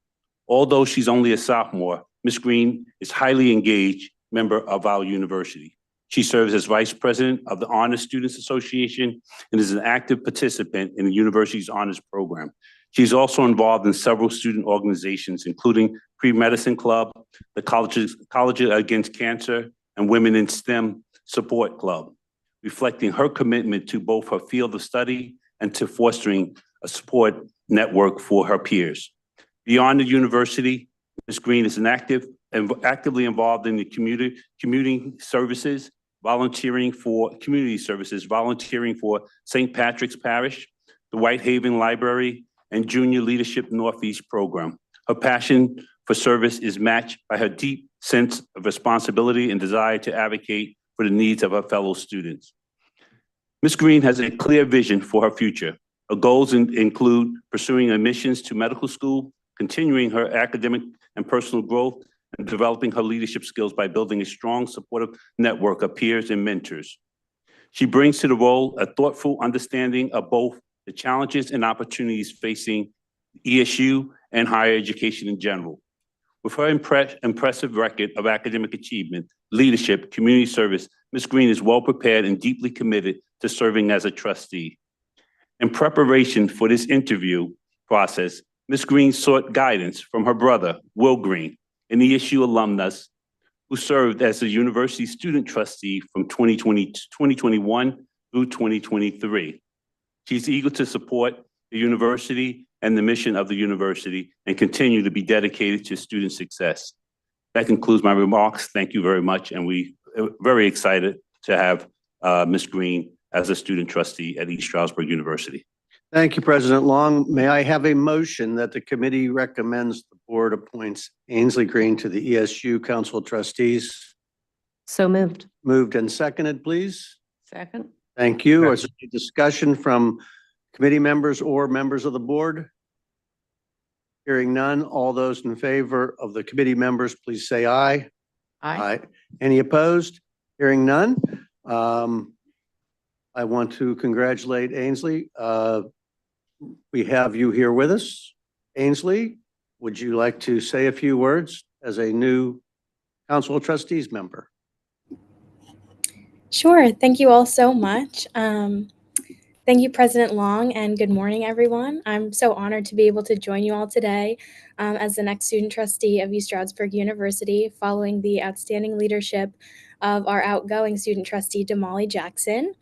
Although she's only a sophomore, Ms. Green is a highly engaged member of our university. She serves as Vice President of the Honor Students Association and is an active participant in the university's honors program. She's also involved in several student organizations, including Pre-Medicine Club, the College Against Cancer, and Women in STEM Support Club, reflecting her commitment to both her field of study and to fostering a support network for her peers. Beyond the university, Ms. Green is actively involved in the community services, volunteering for St. Patrick's Parish, the Whitehaven Library, and Junior Leadership Northeast Program. Her passion for service is matched by her deep sense of responsibility and desire to advocate for the needs of her fellow students. Ms. Green has a clear vision for her future. Her goals include pursuing admissions to medical school, continuing her academic and personal growth, and developing her leadership skills by building a strong, supportive network of peers and mentors. She brings to the role a thoughtful understanding of both the challenges and opportunities facing ESU and higher education in general. With her impressive record of academic achievement, leadership, community service, Ms. Green is well prepared and deeply committed to serving as a trustee. In preparation for this interview process, Ms. Green sought guidance from her brother, Will Green, an ESU alumnus who served as a university student trustee from 2021 through 2023. She's eager to support the university and the mission of the university and continue to be dedicated to student success. That concludes my remarks. Thank you very much. And we are very excited to have Ms. Green as a student trustee at East Stroudsburg University. Thank you, President Long. May I have a motion that the committee recommends the board appoints Ainsley Green to the ESU Council of Trustees? So moved. Moved and seconded, please. Second? Thank you. Is there any discussion from committee members or members of the board? Hearing none, all those in favor of the committee members, please say aye. Aye. Any opposed? Hearing none. I want to congratulate Ainsley. We have you here with us. Ainsley, would you like to say a few words as a new Council of Trustees member? Sure. Thank you all so much. Thank you, President Long, and good morning, everyone. I'm so honored to be able to join you all today as the next student trustee of East Stroudsburg University, following the outstanding leadership of our outgoing student trustee, Damali Jackson.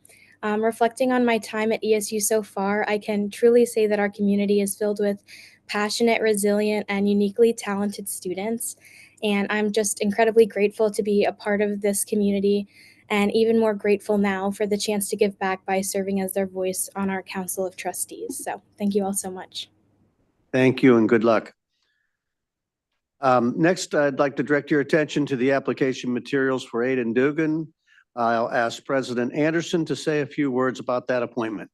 Reflecting on my time at ESU so far, I can truly say that our community is filled with passionate, resilient, and uniquely talented students. And I'm just incredibly grateful to be a part of this community, and even more grateful now for the chance to give back by serving as their voice on our Council of Trustees. So thank you all so much. Thank you and good luck. Next, I'd like to direct your attention to the application materials for Aidan Dugan. I'll ask President Anderson to say a few words about that appointment.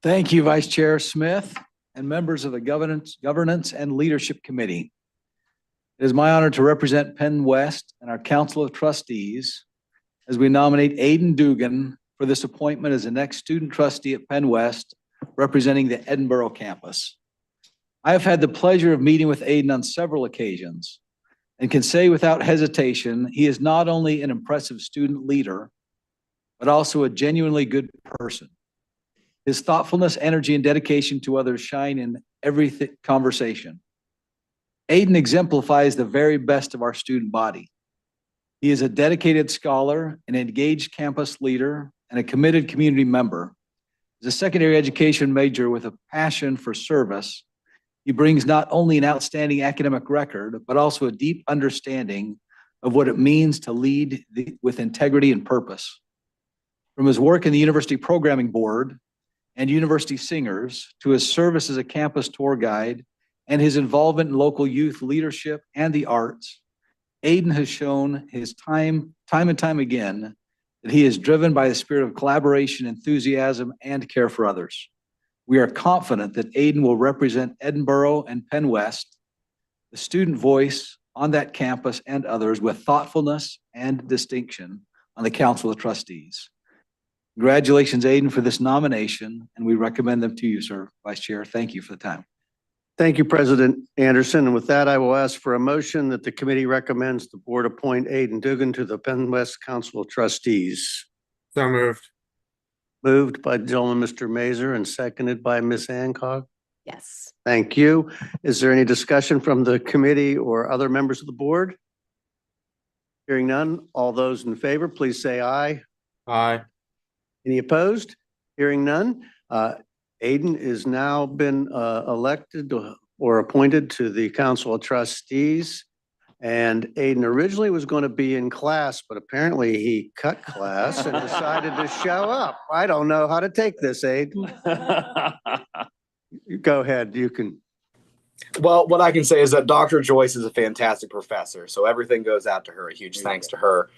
Thank you, Vice Chair Smith and members of the Governance and Leadership Committee. It is my honor to represent Penn West and our Council of Trustees as we nominate Aidan Dugan for this appointment as the next student trustee at Penn West, representing the Edinburgh campus. I have had the pleasure of meeting with Aidan on several occasions and can say without hesitation, he is not only an impressive student leader, but also a genuinely good person. His thoughtfulness, energy, and dedication to others shine in every conversation. Aidan exemplifies the very best of our student body. He is a dedicated scholar, an engaged campus leader, and a committed community member. As a secondary education major with a passion for service, he brings not only an outstanding academic record, but also a deep understanding of what it means to lead with integrity and purpose. From his work in the University Programming Board and University Singers to his service as a campus tour guide and his involvement in local youth leadership and the arts, Aidan has shown his time and time again that he is driven by the spirit of collaboration, enthusiasm, and care for others. We are confident that Aidan will represent Edinburgh and Penn West, the student voice on that campus and others, with thoughtfulness and distinction on the Council of Trustees. Congratulations, Aidan, for this nomination, and we recommend them to you, sir, Vice Chair. Thank you for the time. Thank you, President Anderson. And with that, I will ask for a motion that the committee recommends the board appoint Aidan Dugan to the Penn West Council of Trustees. So moved. Moved by the gentleman, Mr. Mazur, and seconded by Ms. Hancock. Yes. Thank you. Is there any discussion from the committee or other members of the board? Hearing none, all those in favor, please say aye. Aye. Any opposed? Hearing none. Aiden is now been elected or appointed to the Council of Trustees. And Aiden originally was going to be in class, but apparently he cut class and decided to show up. I don't know how to take this, Aiden. Go ahead, you can. Well, what I can say is that Dr. Joyce is a fantastic professor, so everything goes out to her. A huge thanks to her.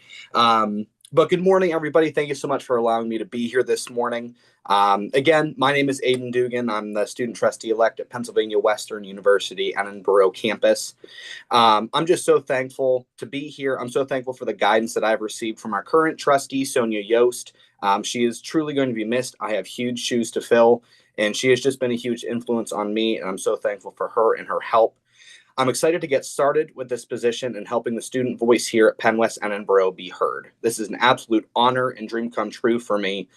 But good morning, everybody. Thank you so much for allowing me to be here this morning. Again, my name is Aiden Dugan. I'm the student trustee elect at Pennsylvania Western University Annenborough campus. I'm just so thankful to be here. I'm so thankful for the guidance that I've received from our current trustee, Sonia Yost. She is truly going to be missed. I have huge shoes to fill, and she has just been a huge influence on me, and I'm so thankful for her and her help. I'm excited to get started with this position and helping the student voice here at Penn West Annenborough be heard. This is an absolute honor and dream come true for me,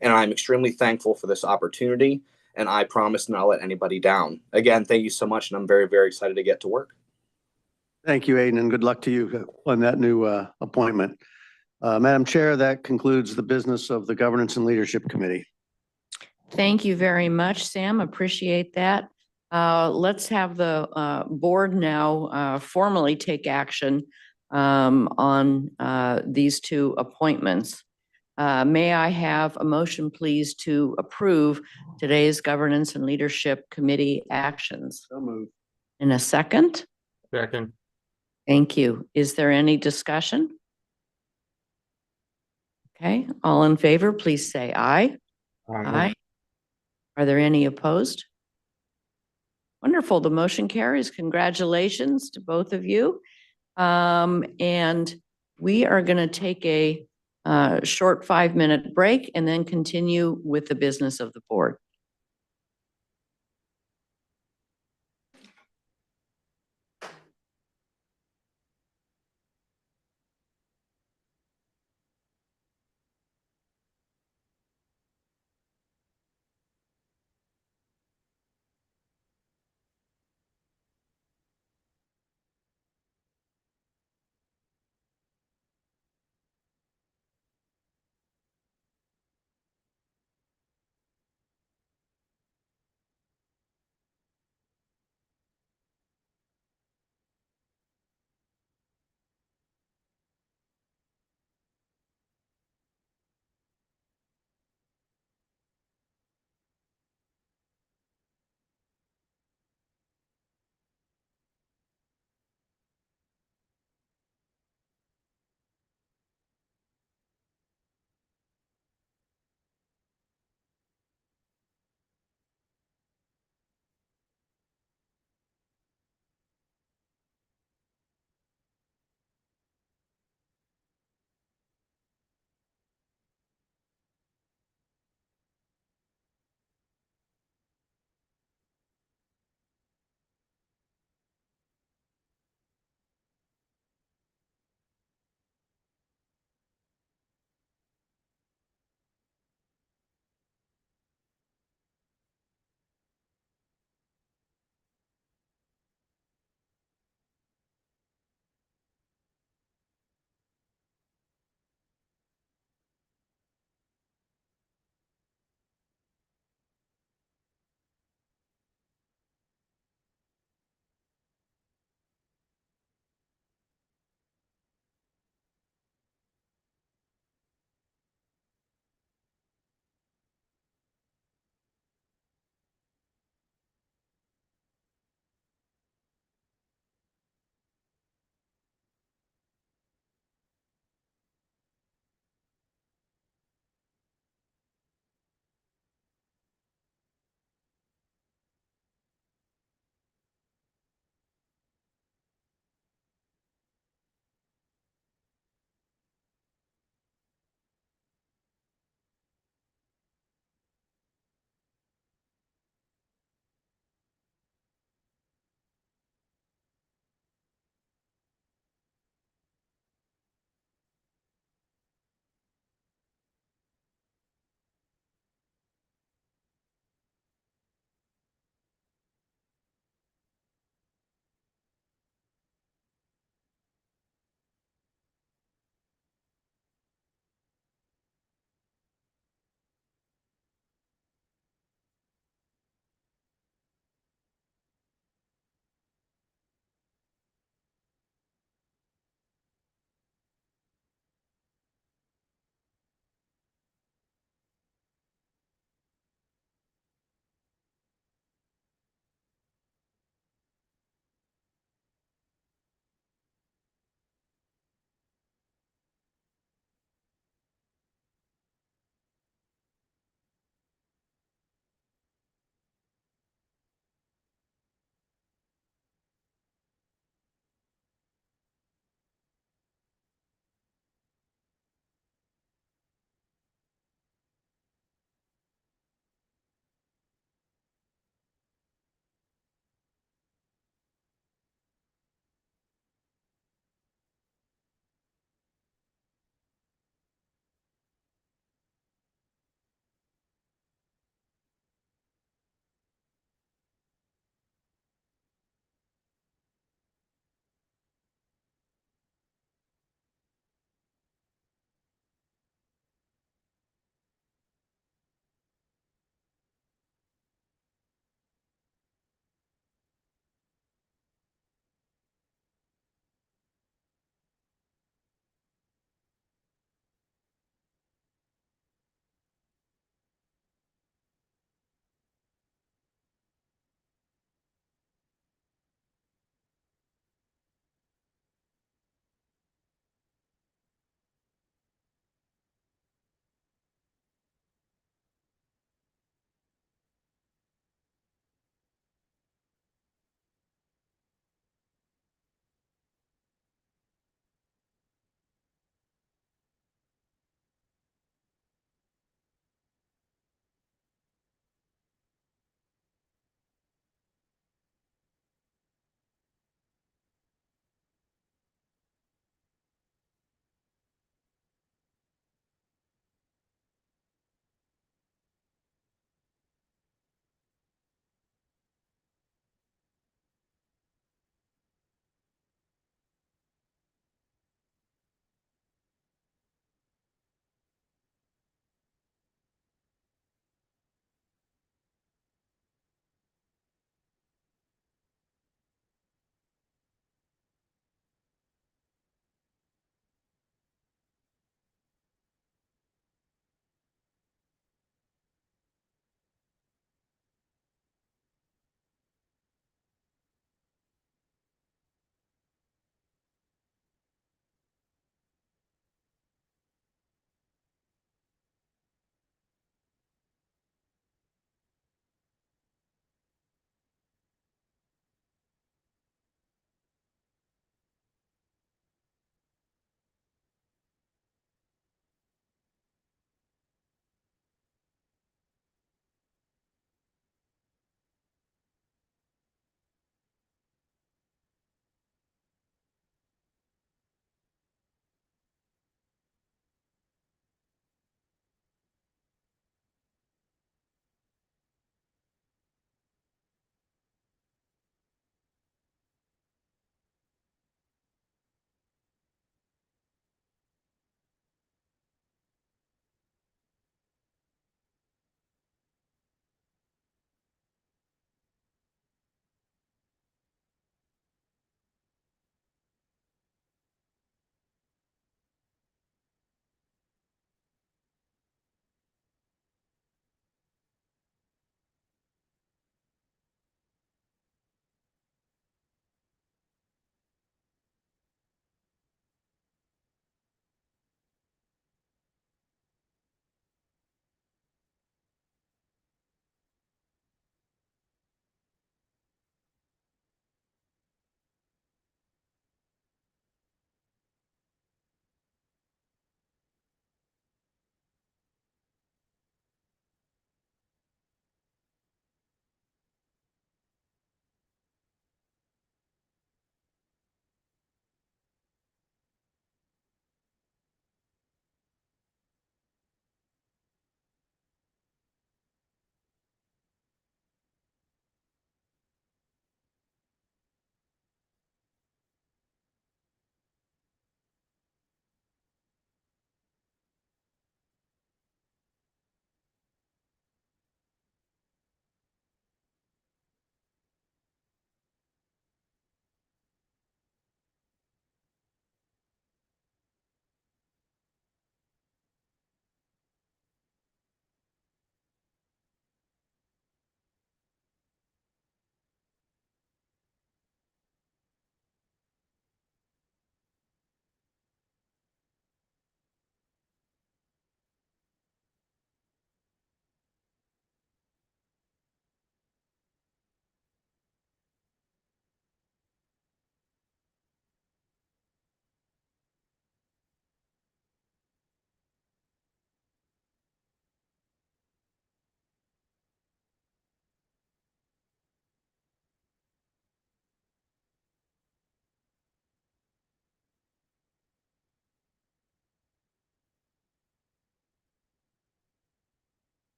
and I'm extremely thankful for this opportunity, and I promise not to let anybody down. Again, thank you so much, and I'm very, very excited to get to work. Thank you, Aiden, and good luck to you on that new appointment. Madam Chair, that concludes the business of the Governance and Leadership Committee. Thank you very much, Sam. Appreciate that. Let's have the board now formally take action on these two appointments. May I have a motion, please, to approve today's Governance and Leadership Committee actions? So moved. In a second? Second. Thank you. Is there any discussion? Okay, all in favor, please say aye. Aye. Are there any opposed? Wonderful. The motion carries. Congratulations to both of you. And we are going to take a short 5-minute break and then continue with the business of the board.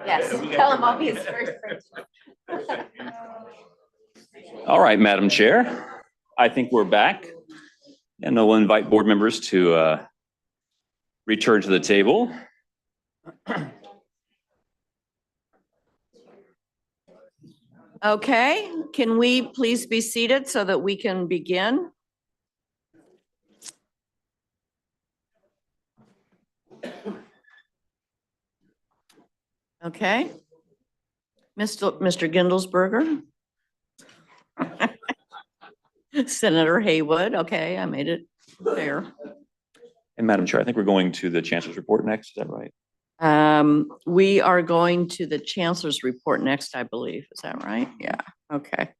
Yes, tell him I'll be his first person. All right, Madam Chair, I think we're back. And we'll invite board members to return to the table. Okay, can we please be seated so that we can begin? Okay. Mr. Gindelsberger. Senator Haywood, okay, I made it there. And Madam Chair, I think we're going to the Chancellor's report next, is that right? We are going to the Chancellor's report next, I believe. Is that right? Yeah, okay.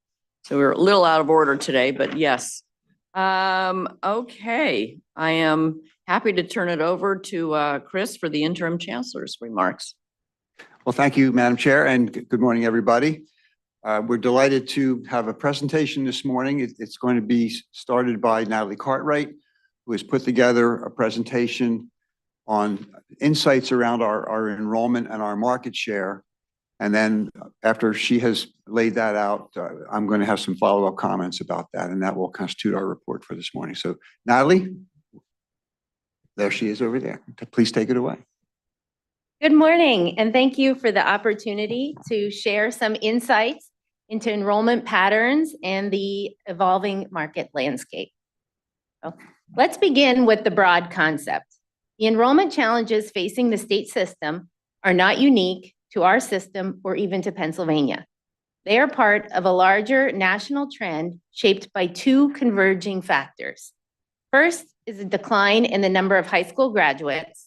So we're a little out of order today, but yes. Okay, I am happy to turn it over to Chris for the interim Chancellor's remarks. Well, thank you, Madam Chair, and good morning, everybody. We're delighted to have a presentation this morning. It's going to be started by Natalie Cartwright, who has put together a presentation on insights around our enrollment and our market share. And then after she has laid that out, I'm going to have some follow-up comments about that, and that will constitute our report for this morning. So Natalie, there she is over there. Please take it away. Good morning, and thank you for the opportunity to share some insights into enrollment patterns and the evolving market landscape. So let's begin with the broad concept. The enrollment challenges facing the state system are not unique to our system or even to Pennsylvania. They are part of a larger national trend shaped by two converging factors. First is a decline in the number of high school graduates,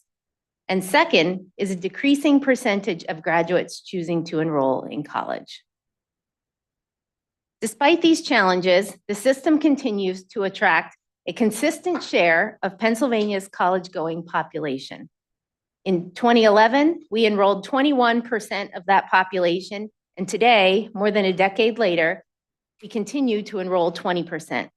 and second is a decreasing percentage of graduates choosing to enroll in college. Despite these challenges, the system continues to attract a consistent share of Pennsylvania's college-going population. In 2011, we enrolled 21% of that population, and today, more than a decade later, we continue to enroll 20%.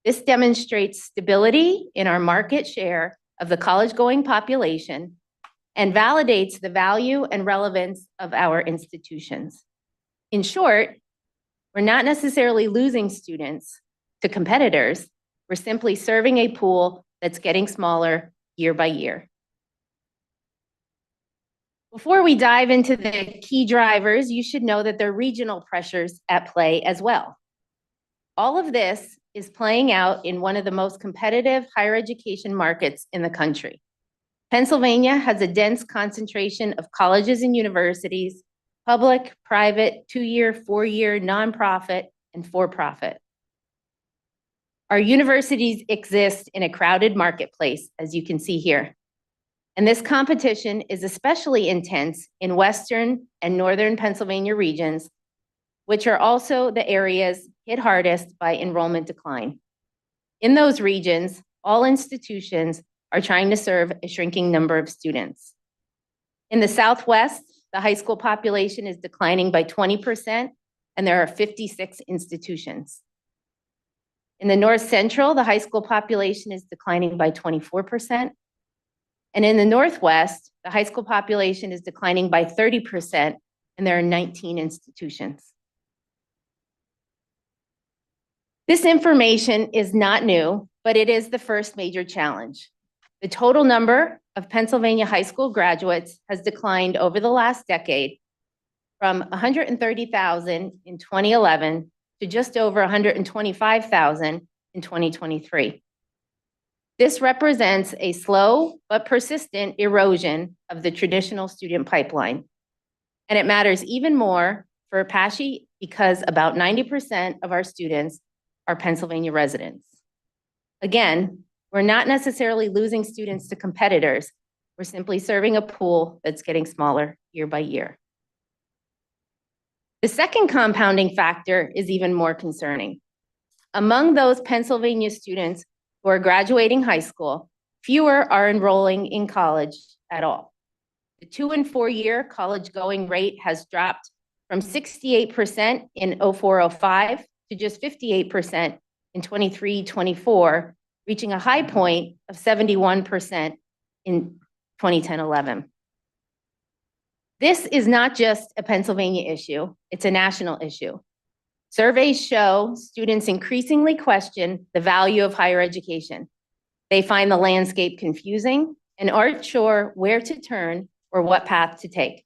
This demonstrates stability in our market share of the college-going population and validates the value and relevance of our institutions. In short, we're not necessarily losing students to competitors. We're simply serving a pool that's getting smaller year by year. Before we dive into the key drivers, you should know that there are regional pressures at play as well. All of this is playing out in one of the most competitive higher education markets in the country. Pennsylvania has a dense concentration of colleges and universities, public, private, 2-year, 4-year, nonprofit, and for-profit. Our universities exist in a crowded marketplace, as you can see here. And this competition is especially intense in Western and Northern Pennsylvania regions, which are also the areas hit hardest by enrollment decline. In those regions, all institutions are trying to serve a shrinking number of students. In the Southwest, the high school population is declining by 20%, and there are 56 institutions. In the North Central, the high school population is declining by 24%. And in the Northwest, the high school population is declining by 30%, and there are 19 institutions. This information is not new, but it is the first major challenge. The total number of Pennsylvania high school graduates has declined over the last decade from 130,000 in 2011 to just over 125,000 in 2023. This represents a slow but persistent erosion of the traditional student pipeline. And it matters even more for Apache because about 90% of our students are Pennsylvania residents. Again, we're not necessarily losing students to competitors. We're simply serving a pool that's getting smaller year by year. The second compounding factor is even more concerning. Among those Pennsylvania students who are graduating high school, fewer are enrolling in college at all. The 2- and 4-year college going rate has dropped from 68% in 04-05 to just 58% in 23-24, reaching a high point of 71% in 2010-11. This is not just a Pennsylvania issue, it's a national issue. Surveys show students increasingly question the value of higher education. They find the landscape confusing and aren't sure where to turn or what path to take.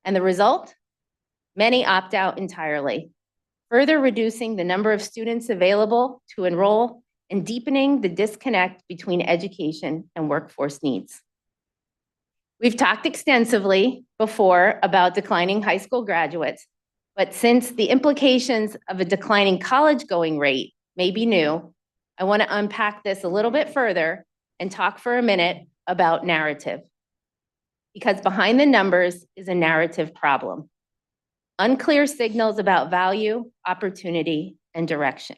And the result? Many opt out entirely, further reducing the number of students available to enroll and deepening the disconnect between education and workforce needs. We've talked extensively before about declining high school graduates, but since the implications of a declining college-going rate may be new, I want to unpack this a little bit further and talk for a minute about narrative. Because behind the numbers is a narrative problem. Unclear signals about value, opportunity, and direction.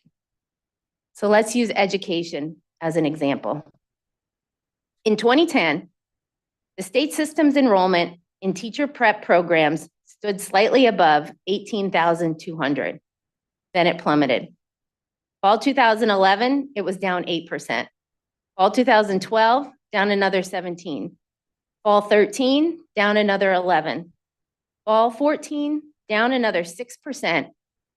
So let's use education as an example. In 2010, the state system's enrollment in teacher prep programs stood slightly above 18,200. Then it plummeted. Fall 2011, it was down 8%. Fall 2012, down another 17. Fall 13, down another 11. Fall 14, down another 6%,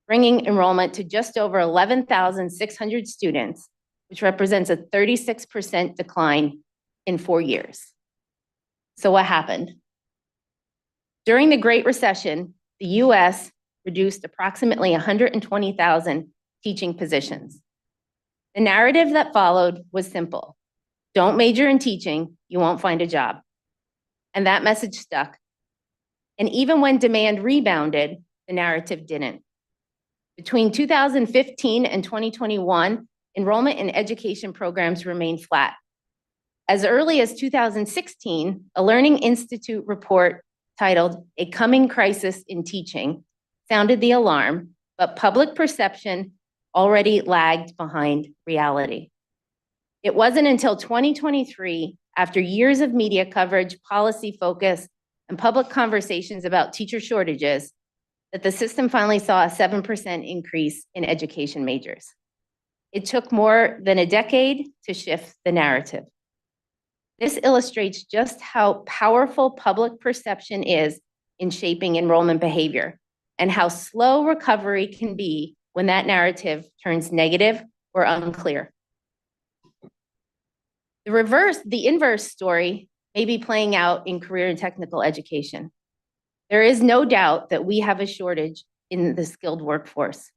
bringing enrollment to just over 11,600 students, which represents a 36% decline in 4 years. So what happened? During the Great Recession, the US reduced approximately 120,000 teaching positions. The narrative that followed was simple. Don't major in teaching, you won't find a job. And that message stuck. And even when demand rebounded, the narrative didn't. Between 2015 and 2021, enrollment in education programs remained flat. As early as 2016, a Learning Institute report titled "A Coming Crisis in Teaching" sounded the alarm, but public perception already lagged behind reality. It wasn't until 2023, after years of media coverage, policy focus, and public conversations about teacher shortages, that the system finally saw a 7% increase in education majors. It took more than a decade to shift the narrative. This illustrates just how powerful public perception is in shaping enrollment behavior and how slow recovery can be when that narrative turns negative or unclear. The inverse story may be playing out in career and technical education. There is no doubt that we have a shortage in the skilled workforce.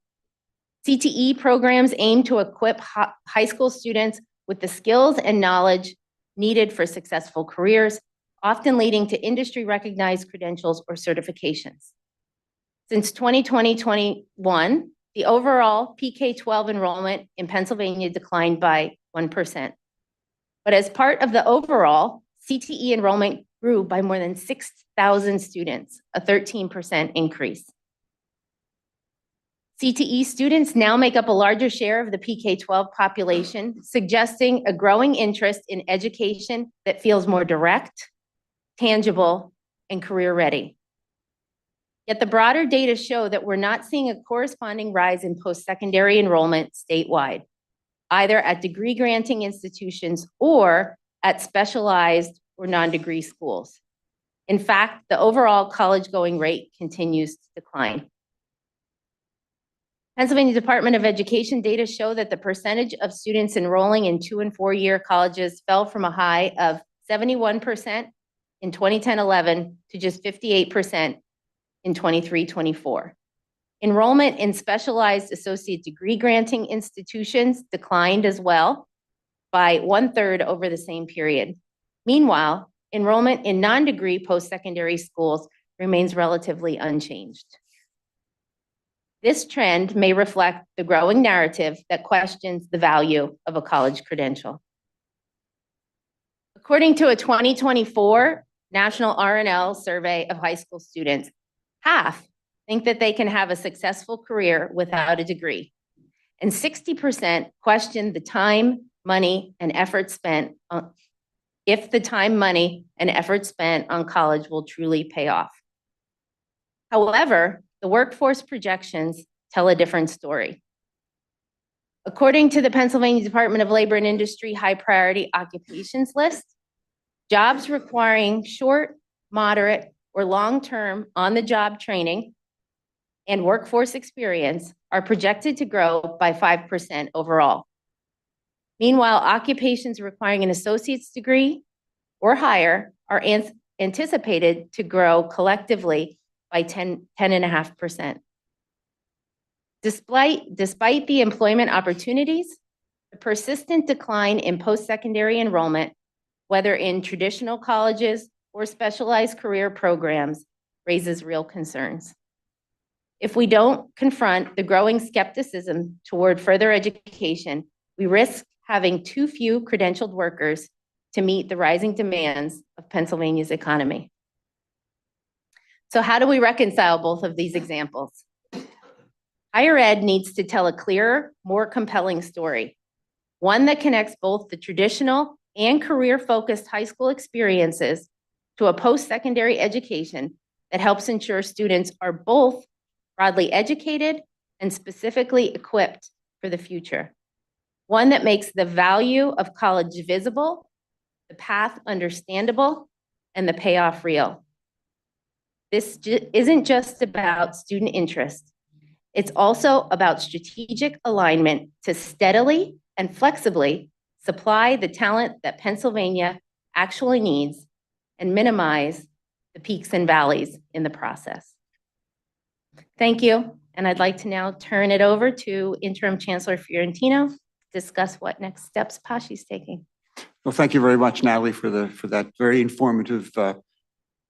CTE programs aim to equip high school students with the skills and knowledge needed for successful careers, often leading to industry-recognized credentials or certifications. Since 2020-21, the overall PK-12 enrollment in Pennsylvania declined by 1%. But as part of the overall, CTE enrollment grew by more than 6,000 students, a 13% increase. CTE students now make up a larger share of the PK-12 population, suggesting a growing interest in education that feels more direct, tangible, and career-ready. Yet the broader data show that we're not seeing a corresponding rise in post-secondary enrollment statewide, either at degree-granting institutions or at specialized or non-degree schools. In fact, the overall college-going rate continues to decline. Pennsylvania Department of Education data show that the percentage of students enrolling in 2- and 4-year colleges fell from a high of 71% in 2010-11 to just 58% in 23-24. Enrollment in specialized associate degree granting institutions declined as well by 1/3 over the same period. Meanwhile, enrollment in non-degree post-secondary schools remains relatively unchanged. This trend may reflect the growing narrative that questions the value of a college credential. According to a 2024 National R&L survey of high school students, half think that they can have a successful career without a degree, and 60% question the time, money, and effort spent on if the time, money, and effort spent on college will truly pay off. However, the workforce projections tell a different story. According to the Pennsylvania Department of Labor and Industry High Priority Occupations List, jobs requiring short, moderate, or long-term on-the-job training and workforce experience are projected to grow by 5% overall. Meanwhile, occupations requiring an associate's degree or higher are anticipated to grow collectively by 10.5%. Despite the employment opportunities, the persistent decline in post-secondary enrollment, whether in traditional colleges or specialized career programs, raises real concerns. If we don't confront the growing skepticism toward further education, we risk having too few credentialed workers to meet the rising demands of Pennsylvania's economy. So how do we reconcile both of these examples? Higher ed needs to tell a clearer, more compelling story, one that connects both the traditional and career-focused high school experiences to a post-secondary education that helps ensure students are both broadly educated and specifically equipped for the future. One that makes the value of college visible, the path understandable, and the payoff real. This isn't just about student interest. It's also about strategic alignment to steadily and flexibly supply the talent that Pennsylvania actually needs and minimize the peaks and valleys in the process. Thank you. And I'd like to now turn it over to Interim Chancellor Fiorentino to discuss what next steps PASHI's taking. Well, thank you very much, Natalie, for that very informative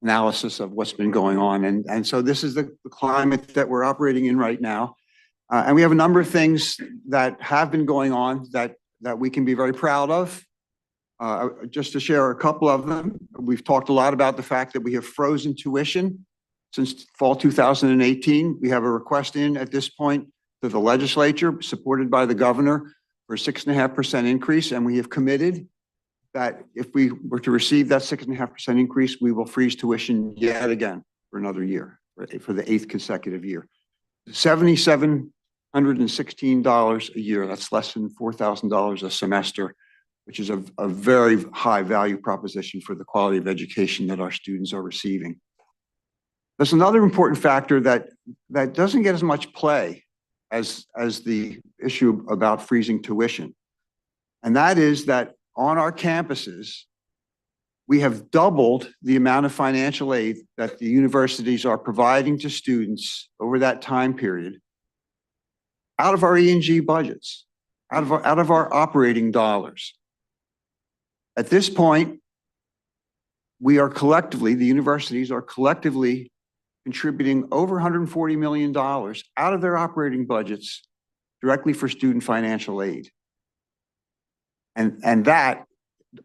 analysis of what's been going on. And so this is the climate that we're operating in right now. And we have a number of things that have been going on that we can be very proud of. Just to share a couple of them, we've talked a lot about the fact that we have frozen tuition since fall 2018. We have a request in at this point to the legislature, supported by the governor, for a 6.5% increase. And we have committed that if we were to receive that 6.5% increase, we will freeze tuition yet again for another year, for the 8th consecutive year. $7,716 a year. That's less than $4,000 a semester, which is a very high value proposition for the quality of education that our students are receiving. There's another important factor that doesn't get as much play as the issue about freezing tuition. And that is that on our campuses, we have doubled the amount of financial aid that the universities are providing to students over that time period out of our E&G budgets, out of our operating dollars. At this point, we are collectively, the universities are collectively contributing over $140 million out of their operating budgets directly for student financial aid. And that,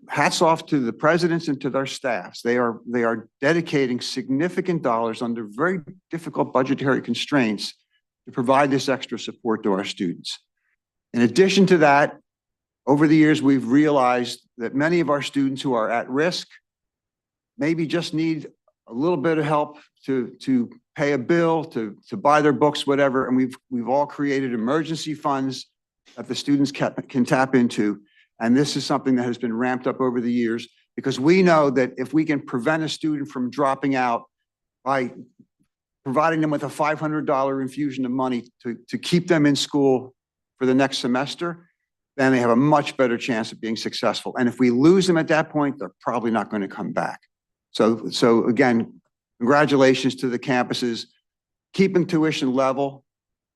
hats off to the presidents and to their staffs. They are dedicating significant dollars under very difficult budgetary constraints to provide this extra support to our students. In addition to that, over the years, we've realized that many of our students who are at risk maybe just need a little bit of help to pay a bill, to buy their books, whatever. And we've all created emergency funds that the students can tap into. And this is something that has been ramped up over the years, because we know that if we can prevent a student from dropping out by providing them with a $500 infusion of money to keep them in school for the next semester, then they have a much better chance of being successful. And if we lose them at that point, they're probably not going to come back. So again, congratulations to the campuses. Keeping tuition level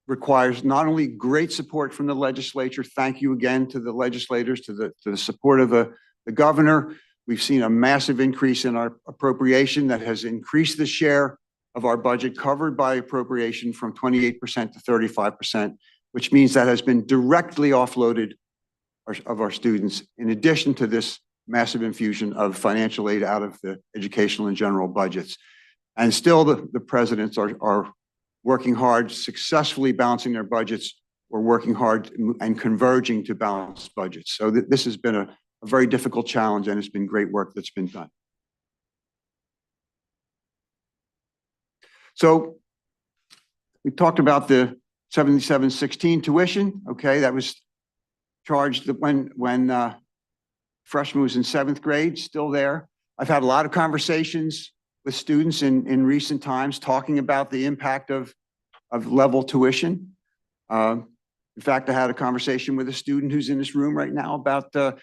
requires not only great support from the legislature. Thank you again to the legislators, to the support of the governor. We've seen a massive increase in our appropriation that has increased the share of our budget covered by appropriation from 28% to 35%, which means that has been directly offloaded of our students, in addition to this massive infusion of financial aid out of the educational and general budgets. And still the presidents are working hard, successfully balancing their budgets, or working hard and converging to balanced budgets. So this has been a very difficult challenge, and it's been great work that's been done. So we talked about the 7716 tuition. Okay, that was charged when freshman was in 7th grade, still there. I've had a lot of conversations with students in recent times, talking about the impact of level tuition. In fact, I had a conversation with a student who's in this room right now about the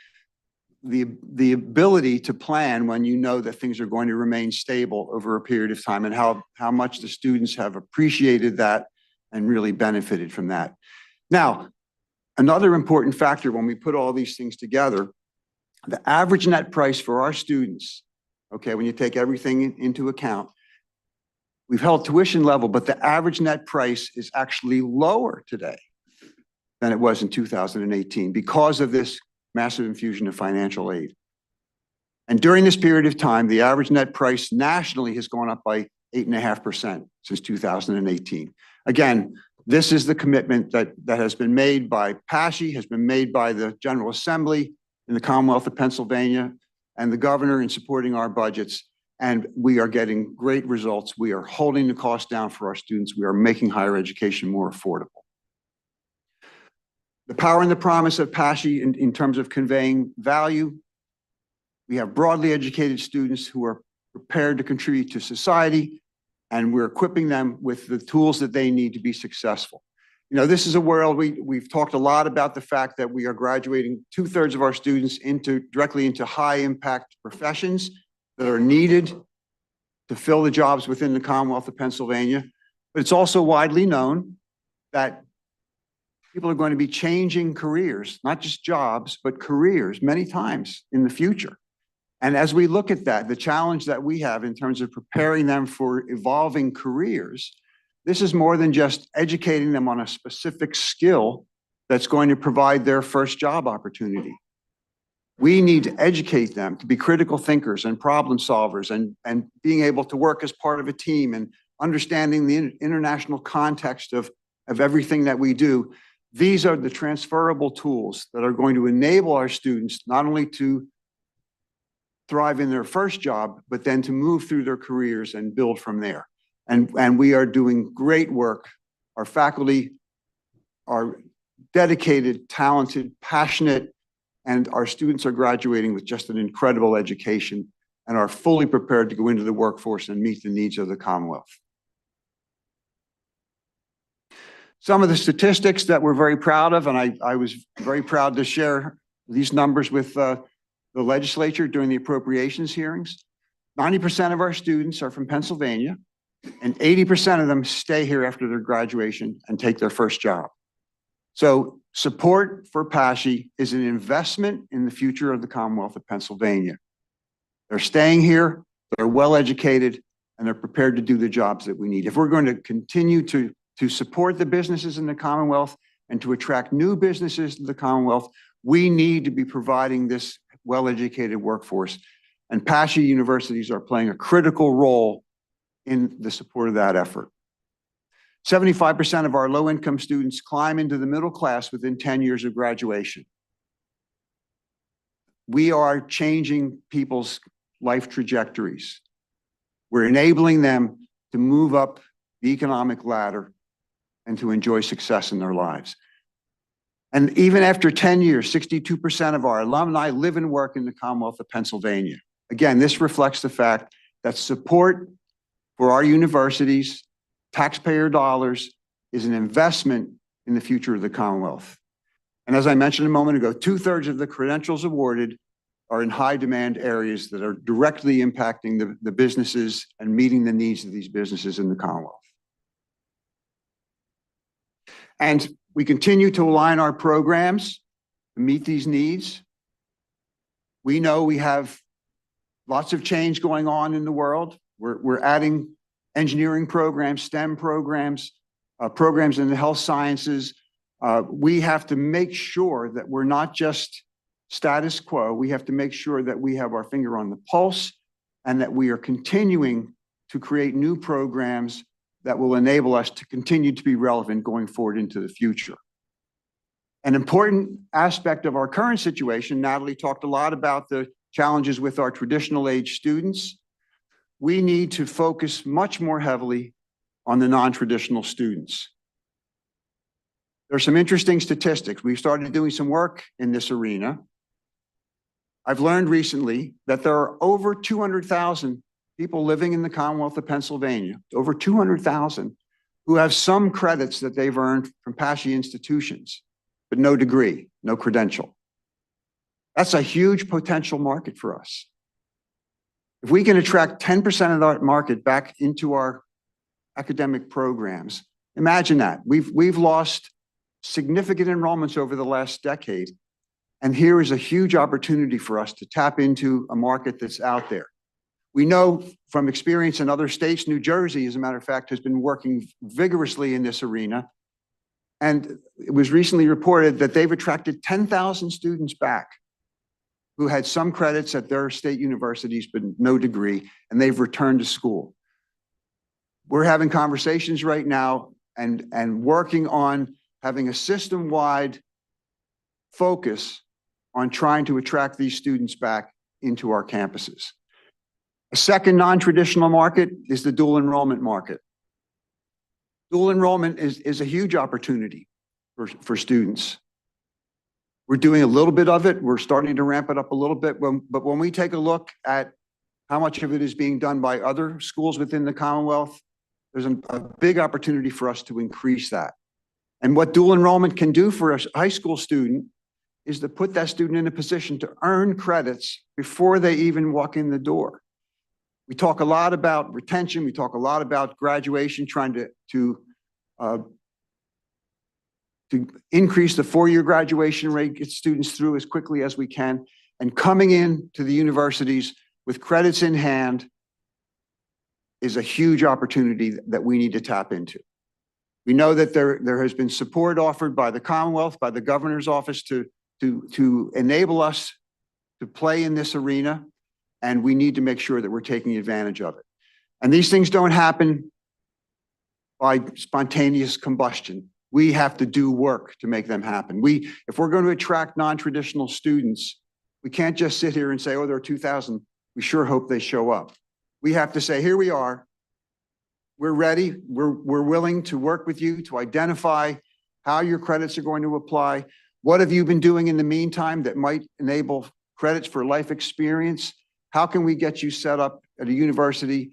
ability to plan when you know that things are going to remain stable over a period of time, and how much the students have appreciated that and really benefited from that. Now, another important factor when we put all these things together, the average net price for our students, okay, when you take everything into account, we've held tuition level, but the average net price is actually lower today than it was in 2018 because of this massive infusion of financial aid. And during this period of time, the average net price nationally has gone up by 8.5% since 2018. Again, this is the commitment that has been made by PASSHE, has been made by the General Assembly in the Commonwealth of Pennsylvania and the governor in supporting our budgets. And we are getting great results. We are holding the cost down for our students. We are making higher education more affordable. The power and the promise of PASSHE in terms of conveying value. We have broadly educated students who are prepared to contribute to society, and we're equipping them with the tools that they need to be successful. You know, this is a world, we've talked a lot about the fact that we are graduating 2/3 of our students directly into high impact professions that are needed to fill the jobs within the Commonwealth of Pennsylvania. But it's also widely known that people are going to be changing careers, not just jobs, but careers many times in the future. And as we look at that, the challenge that we have in terms of preparing them for evolving careers, this is more than just educating them on a specific skill that's going to provide their first job opportunity. We need to educate them to be critical thinkers and problem solvers, and being able to work as part of a team and understanding the international context of everything that we do. These are the transferable tools that are going to enable our students not only to thrive in their first job, but then to move through their careers and build from there. And we are doing great work. Our faculty are dedicated, talented, passionate, and our students are graduating with just an incredible education and are fully prepared to go into the workforce and meet the needs of the Commonwealth. Some of the statistics that we're very proud of, and I was very proud to share these numbers with the legislature during the appropriations hearings. 90% of our students are from Pennsylvania, and 80% of them stay here after their graduation and take their first job. So support for PASSHE is an investment in the future of the Commonwealth of Pennsylvania. They're staying here, they're well educated, and they're prepared to do the jobs that we need. If we're going to continue to support the businesses in the Commonwealth and to attract new businesses to the Commonwealth, we need to be providing this well-educated workforce. And PASSHE universities are playing a critical role in the support of that effort. 75% of our low-income students climb into the middle class within 10 years of graduation. We are changing people's life trajectories. We're enabling them to move up the economic ladder and to enjoy success in their lives. And even after 10 years, 62% of our alumni live and work in the Commonwealth of Pennsylvania. Again, this reflects the fact that support for our universities, taxpayer dollars, is an investment in the future of the Commonwealth. And as I mentioned a moment ago, 2/3 of the credentials awarded are in high demand areas that are directly impacting the businesses and meeting the needs of these businesses in the Commonwealth. And we continue to align our programs to meet these needs. We know we have lots of change going on in the world. We're adding engineering programs, STEM programs, programs in the health sciences. We have to make sure that we're not just status quo. We have to make sure that we have our finger on the pulse and that we are continuing to create new programs that will enable us to continue to be relevant going forward into the future. An important aspect of our current situation, Natalie talked a lot about the challenges with our traditional age students. We need to focus much more heavily on the non-traditional students. There are some interesting statistics. We've started doing some work in this arena. I've learned recently that there are over 200,000 people living in the Commonwealth of Pennsylvania, over 200,000, who have some credits that they've earned from PASHE institutions, but no degree, no credential. That's a huge potential market for us. If we can attract 10% of that market back into our academic programs, imagine that. We've lost significant enrollments over the last decade, and here is a huge opportunity for us to tap into a market that's out there. We know from experience in other states, New Jersey, as a matter of fact, has been working vigorously in this arena. And it was recently reported that they've attracted 10,000 students back who had some credits at their state universities, but no degree, and they've returned to school. We're having conversations right now and working on having a system-wide focus on trying to attract these students back into our campuses. A second non-traditional market is the dual enrollment market. Dual enrollment is a huge opportunity for students. We're doing a little bit of it. We're starting to ramp it up a little bit. But when we take a look at how much of it is being done by other schools within the Commonwealth, there's a big opportunity for us to increase that. And what dual enrollment can do for a high school student is to put that student in a position to earn credits before they even walk in the door. We talk a lot about retention. We talk a lot about graduation, trying to increase the four-year graduation rate, get students through as quickly as we can, and coming in to the universities with credits in hand is a huge opportunity that we need to tap into. We know that there has been support offered by the Commonwealth, by the governor's office to enable us to play in this arena, and we need to make sure that we're taking advantage of it. And these things don't happen by spontaneous combustion. We have to do work to make them happen. If we're going to attract non-traditional students, we can't just sit here and say, oh, there are 2,000. We sure hope they show up. We have to say, here we are. We're ready. We're willing to work with you to identify how your credits are going to apply. What have you been doing in the meantime that might enable credits for life experience? How can we get you set up at a university,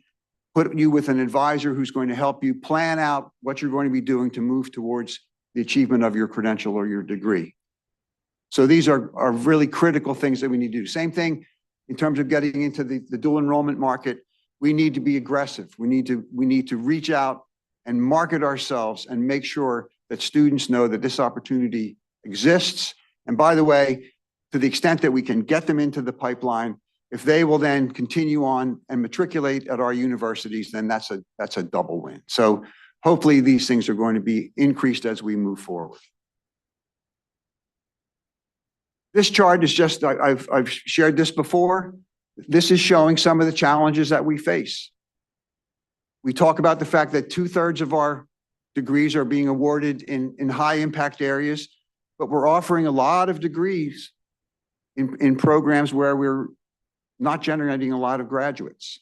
put you with an advisor who's going to help you plan out what you're going to be doing to move towards the achievement of your credential or your degree? So these are really critical things that we need to do. Same thing in terms of getting into the dual enrollment market. We need to be aggressive. We need to reach out and market ourselves and make sure that students know that this opportunity exists. And by the way, to the extent that we can get them into the pipeline, if they will then continue on and matriculate at our universities, then that's a double win. So hopefully these things are going to be increased as we move forward. This chart is just, I've shared this before. This is showing some of the challenges that we face. We talk about the fact that 2/3 of our degrees are being awarded in high impact areas, but we're offering a lot of degrees in programs where we're not generating a lot of graduates.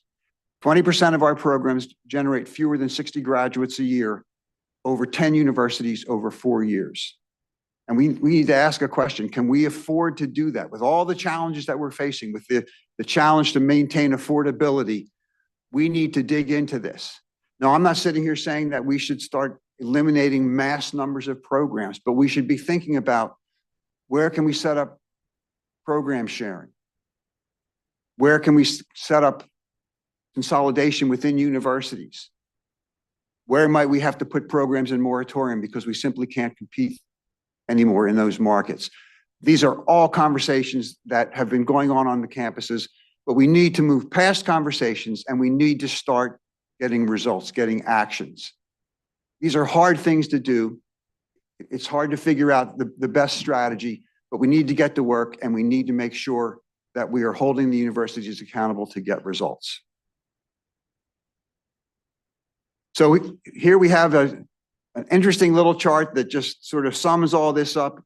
20% of our programs generate fewer than 60 graduates a year over 10 universities over 4 years. And we need to ask a question, can we afford to do that? With all the challenges that we're facing, with the challenge to maintain affordability, we need to dig into this. Now, I'm not sitting here saying that we should start eliminating mass numbers of programs, but we should be thinking about where can we set up program sharing? Where can we set up consolidation within universities? Where might we have to put programs in moratorium because we simply can't compete anymore in those markets? These are all conversations that have been going on the campuses, but we need to move past conversations and we need to start getting results, getting actions. These are hard things to do. It's hard to figure out the best strategy, but we need to get to work and we need to make sure that we are holding the universities accountable to get results. So here we have an interesting little chart that just sort of sums all this up.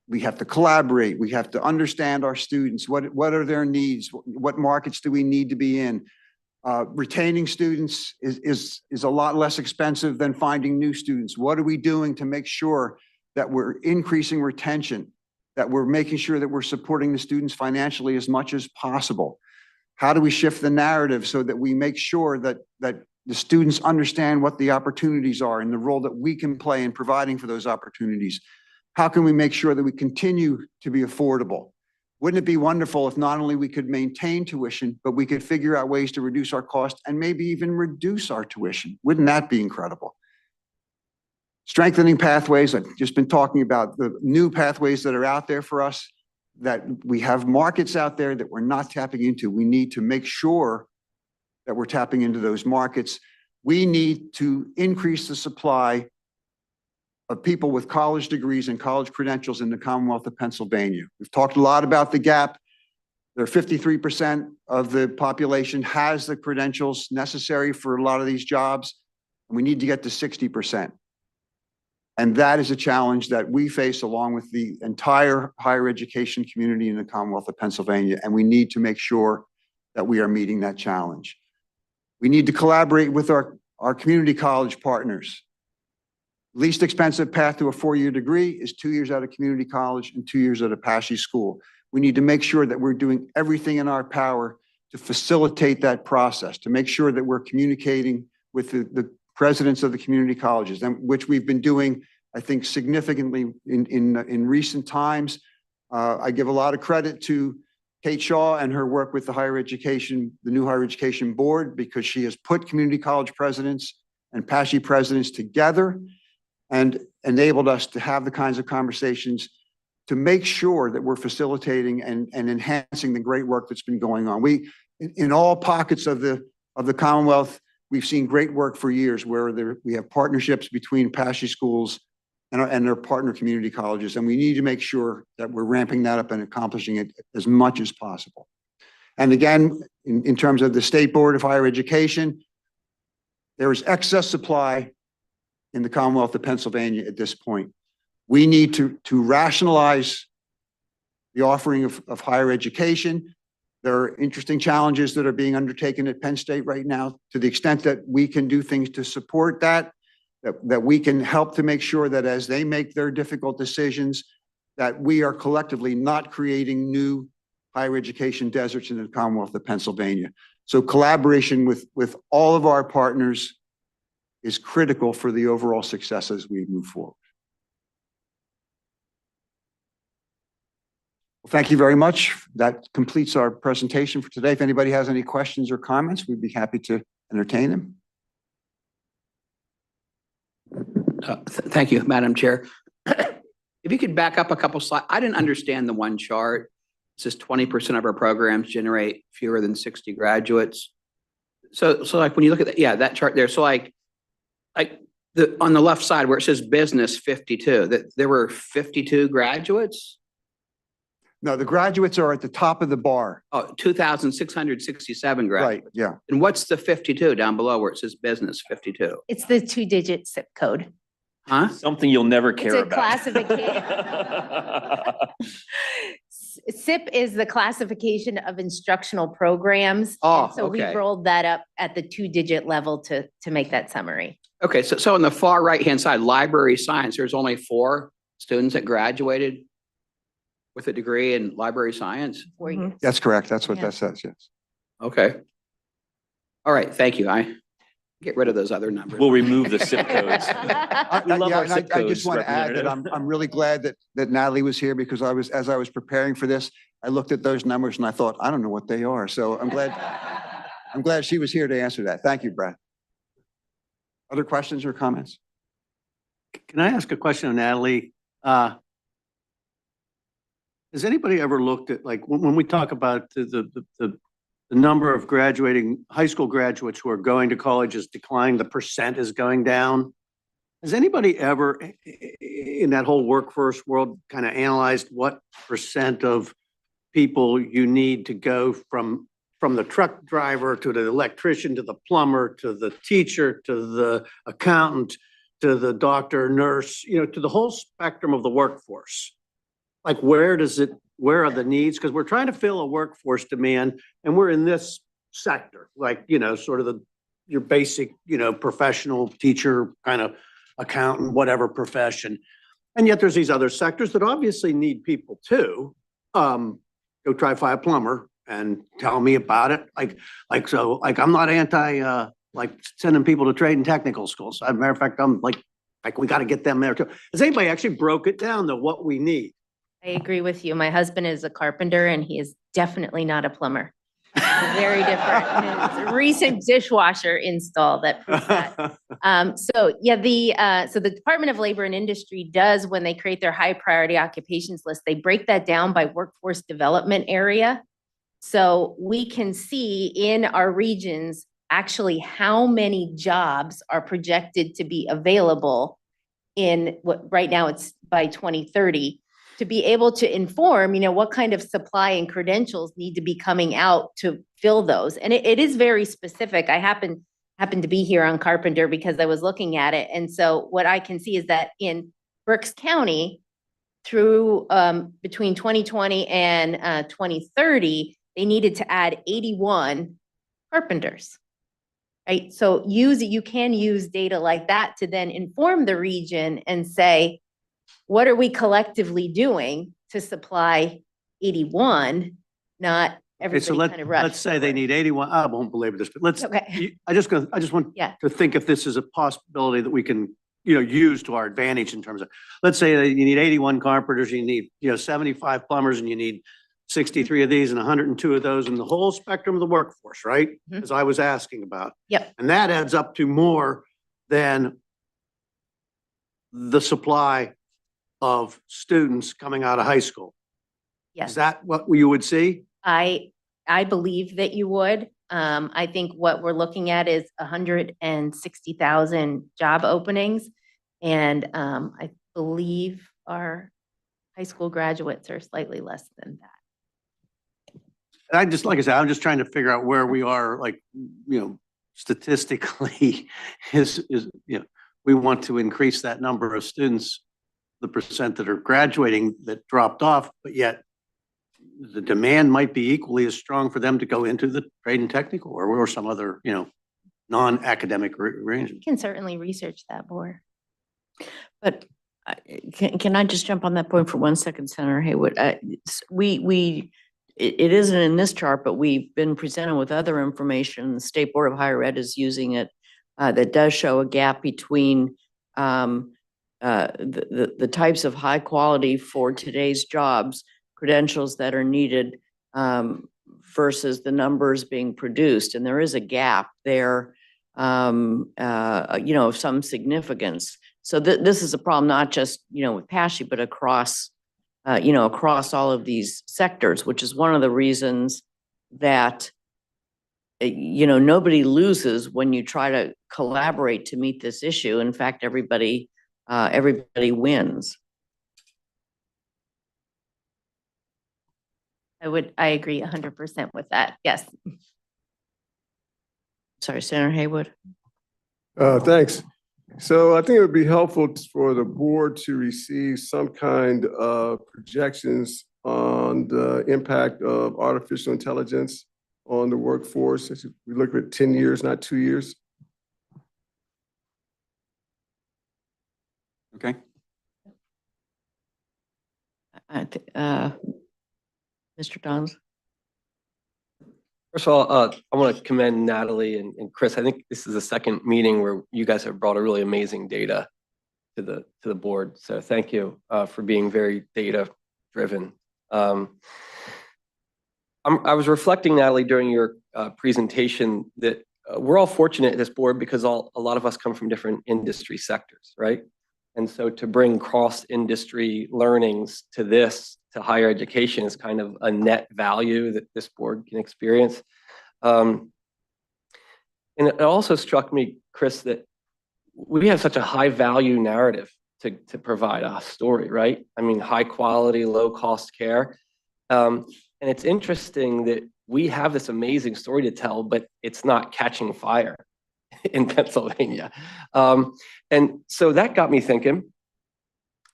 We have to collaborate. We have to understand our students. What are their needs? What markets do we need to be in? Retaining students is a lot less expensive than finding new students. What are we doing to make sure that we're increasing retention, that we're making sure that we're supporting the students financially as much as possible? How do we shift the narrative so that we make sure that the students understand what the opportunities are and the role that we can play in providing for those opportunities? How can we make sure that we continue to be affordable? Wouldn't it be wonderful if not only we could maintain tuition, but we could figure out ways to reduce our cost and maybe even reduce our tuition? Wouldn't that be incredible? Strengthening pathways, I've just been talking about the new pathways that are out there for us, that we have markets out there that we're not tapping into. We need to make sure that we're tapping into those markets. We need to increase the supply of people with college degrees and college credentials in the Commonwealth of Pennsylvania. We've talked a lot about the gap. There are 53% of the population has the credentials necessary for a lot of these jobs, and we need to get to 60%. And that is a challenge that we face along with the entire higher education community in the Commonwealth of Pennsylvania, and we need to make sure that we are meeting that challenge. We need to collaborate with our community college partners. Least expensive path to a 4-year degree is 2 years out of community college and 2 years at a PASSHE school. We need to make sure that we're doing everything in our power to facilitate that process, to make sure that we're communicating with the presidents of the community colleges, and which we've been doing, I think, significantly in recent times. I give a lot of credit to Kate Shaw and her work with the new higher education board, because she has put community college presidents and PASSHE presidents together and enabled us to have the kinds of conversations to make sure that we're facilitating and enhancing the great work that's been going on. In all pockets of the Commonwealth, we've seen great work for years where we have partnerships between PASSHE schools and their partner community colleges, and we need to make sure that we're ramping that up and accomplishing it as much as possible. And again, in terms of the State Board of Higher Education, there is excess supply in the Commonwealth of Pennsylvania at this point. We need to rationalize the offering of higher education. There are interesting challenges that are being undertaken at Penn State right now. To the extent that we can do things to support that we can help to make sure that as they make their difficult decisions, that we are collectively not creating new higher education deserts in the Commonwealth of Pennsylvania. So collaboration with all of our partners is critical for the overall success as we move forward. Well, thank you very much. That completes our presentation for today. If anybody has any questions or comments, we'd be happy to entertain them. Thank you, Madam Chair. If you could back up a couple slides. I didn't understand the one chart. It says 20% of our programs generate fewer than 60 graduates. So like when you look at that, yeah, that chart there. So like on the left side where it says business 52, that there were 52 graduates? No, the graduates are at the top of the bar. Oh, 2,667 graduates. Right, yeah. And what's the 52 down below where it says business 52? It's the 2-digit zip code. Huh? Something you'll never care It's a about. classification. SIP is the classification of instructional programs. Oh, and so okay. we rolled that up at the 2-digit level to make that summary. Okay, so on the far right-hand side, library science, there's only 4 students that graduated with a degree in library science? 4 years. That's correct. That's what that says, yes. Okay. All right, thank you. I get rid of those other numbers. We'll remove the zip codes. We love our Yeah, zip I codes, just want to add that Representative. I'm really glad that Natalie was here, because as I was preparing for this, I looked at those numbers and I thought, I don't know what they are. So I'm glad she was here to answer that. Thank you, Brad. Other questions or comments? Can I ask a question of Natalie? Has anybody ever looked at, like, when we talk about the number of graduating high school graduates who are going to college has declined, the percent is going down? Has anybody ever in that whole workforce world kind of analyzed what percent of people you need to go from the truck driver to the electrician to the plumber to the teacher to the accountant to the doctor, nurse, to the whole spectrum of the workforce? Like, where are the needs? Because we're trying to fill a workforce demand, and we're in this sector, like, sort of your basic, professional teacher, kind of accountant, whatever profession. And yet there's these other sectors that obviously need people too. Go try find a plumber and tell me about it. Like I'm not anti, like sending people to trade and technical schools. As a matter of fact, I'm like we got to get them there too. Has anybody actually broke it down to what we need? I agree with you. My husband is a carpenter and he is definitely not a plumber. Very different. It's a recent dishwasher install that proves that. So yeah, so the Department of Labor and Industry does, when they create their high priority occupations list, they break that down by workforce development area. So we can see in our regions actually how many jobs are projected to be available in what right now it's by 2030, to be able to inform, what kind of supply and credentials need to be coming out to fill those. And it is very specific. I happen to be here on Carpenter because I was looking at it. And so what I can see is that in Berks County through between 2020 and 2030, they needed to add 81 carpenters. Right. So you can use data like that to then inform the region and say, what are we collectively doing to supply 81, not Okay, so everybody kind of rush. let's say they need 81. I won't belabor this, but let's, Okay. I just want to think if this is a possibility that we can, use to our advantage in terms of, let's say that you need 81 carpenters, you need, 75 plumbers, and you need 63 of these and 102 of those in the whole spectrum of the workforce, right? As I was asking about. Yep. And that adds up to more than the supply of students coming out of high school. Yes. Is that what you would see? I believe that you would. I think what we're looking at is 160,000 job openings. And I believe our high school graduates are slightly less than that. Like I said, I'm just trying to figure out where we are, like, statistically we want to increase that number of students, the percent that are graduating that dropped off, but yet the demand might be equally as strong for them to go into the trade and technical or some other, non-academic range. We can certainly research that more. But can I just jump on that point for 1 second, Senator Haywood? It isn't in this chart, but we've been presented with other information. The State Board of Higher Ed is using it that does show a gap between the types of high quality for today's jobs, credentials that are needed versus the numbers being produced. And there is a gap there, of some significance. So this is a problem, not just, with PASHE, but across all of these sectors, which is one of the reasons that, nobody loses when you try to collaborate to meet this issue. In fact, everybody wins. I agree 100% with that. Yes. Sorry, Senator Haywood. Thanks. So I think it would be helpful for the board to receive some kind of projections on the impact of artificial intelligence on the workforce. We look at 10 years, not 2 years. Okay. Mr. Dons. First of all, I want to commend Natalie and Chris. I think this is the second meeting where you guys have brought a really amazing data to the board. So thank you for being very data driven. I was reflecting, Natalie, during your presentation that we're all fortunate at this board because a lot of us come from different industry sectors, right? And so to bring cross-industry learnings to higher education is kind of a net value that this board can experience. And it also struck me, Chris, that we have such a high value narrative to provide a story, right? I mean, high quality, low cost care. And it's interesting that we have this amazing story to tell, but it's not catching fire in Pennsylvania. And so that got me thinking.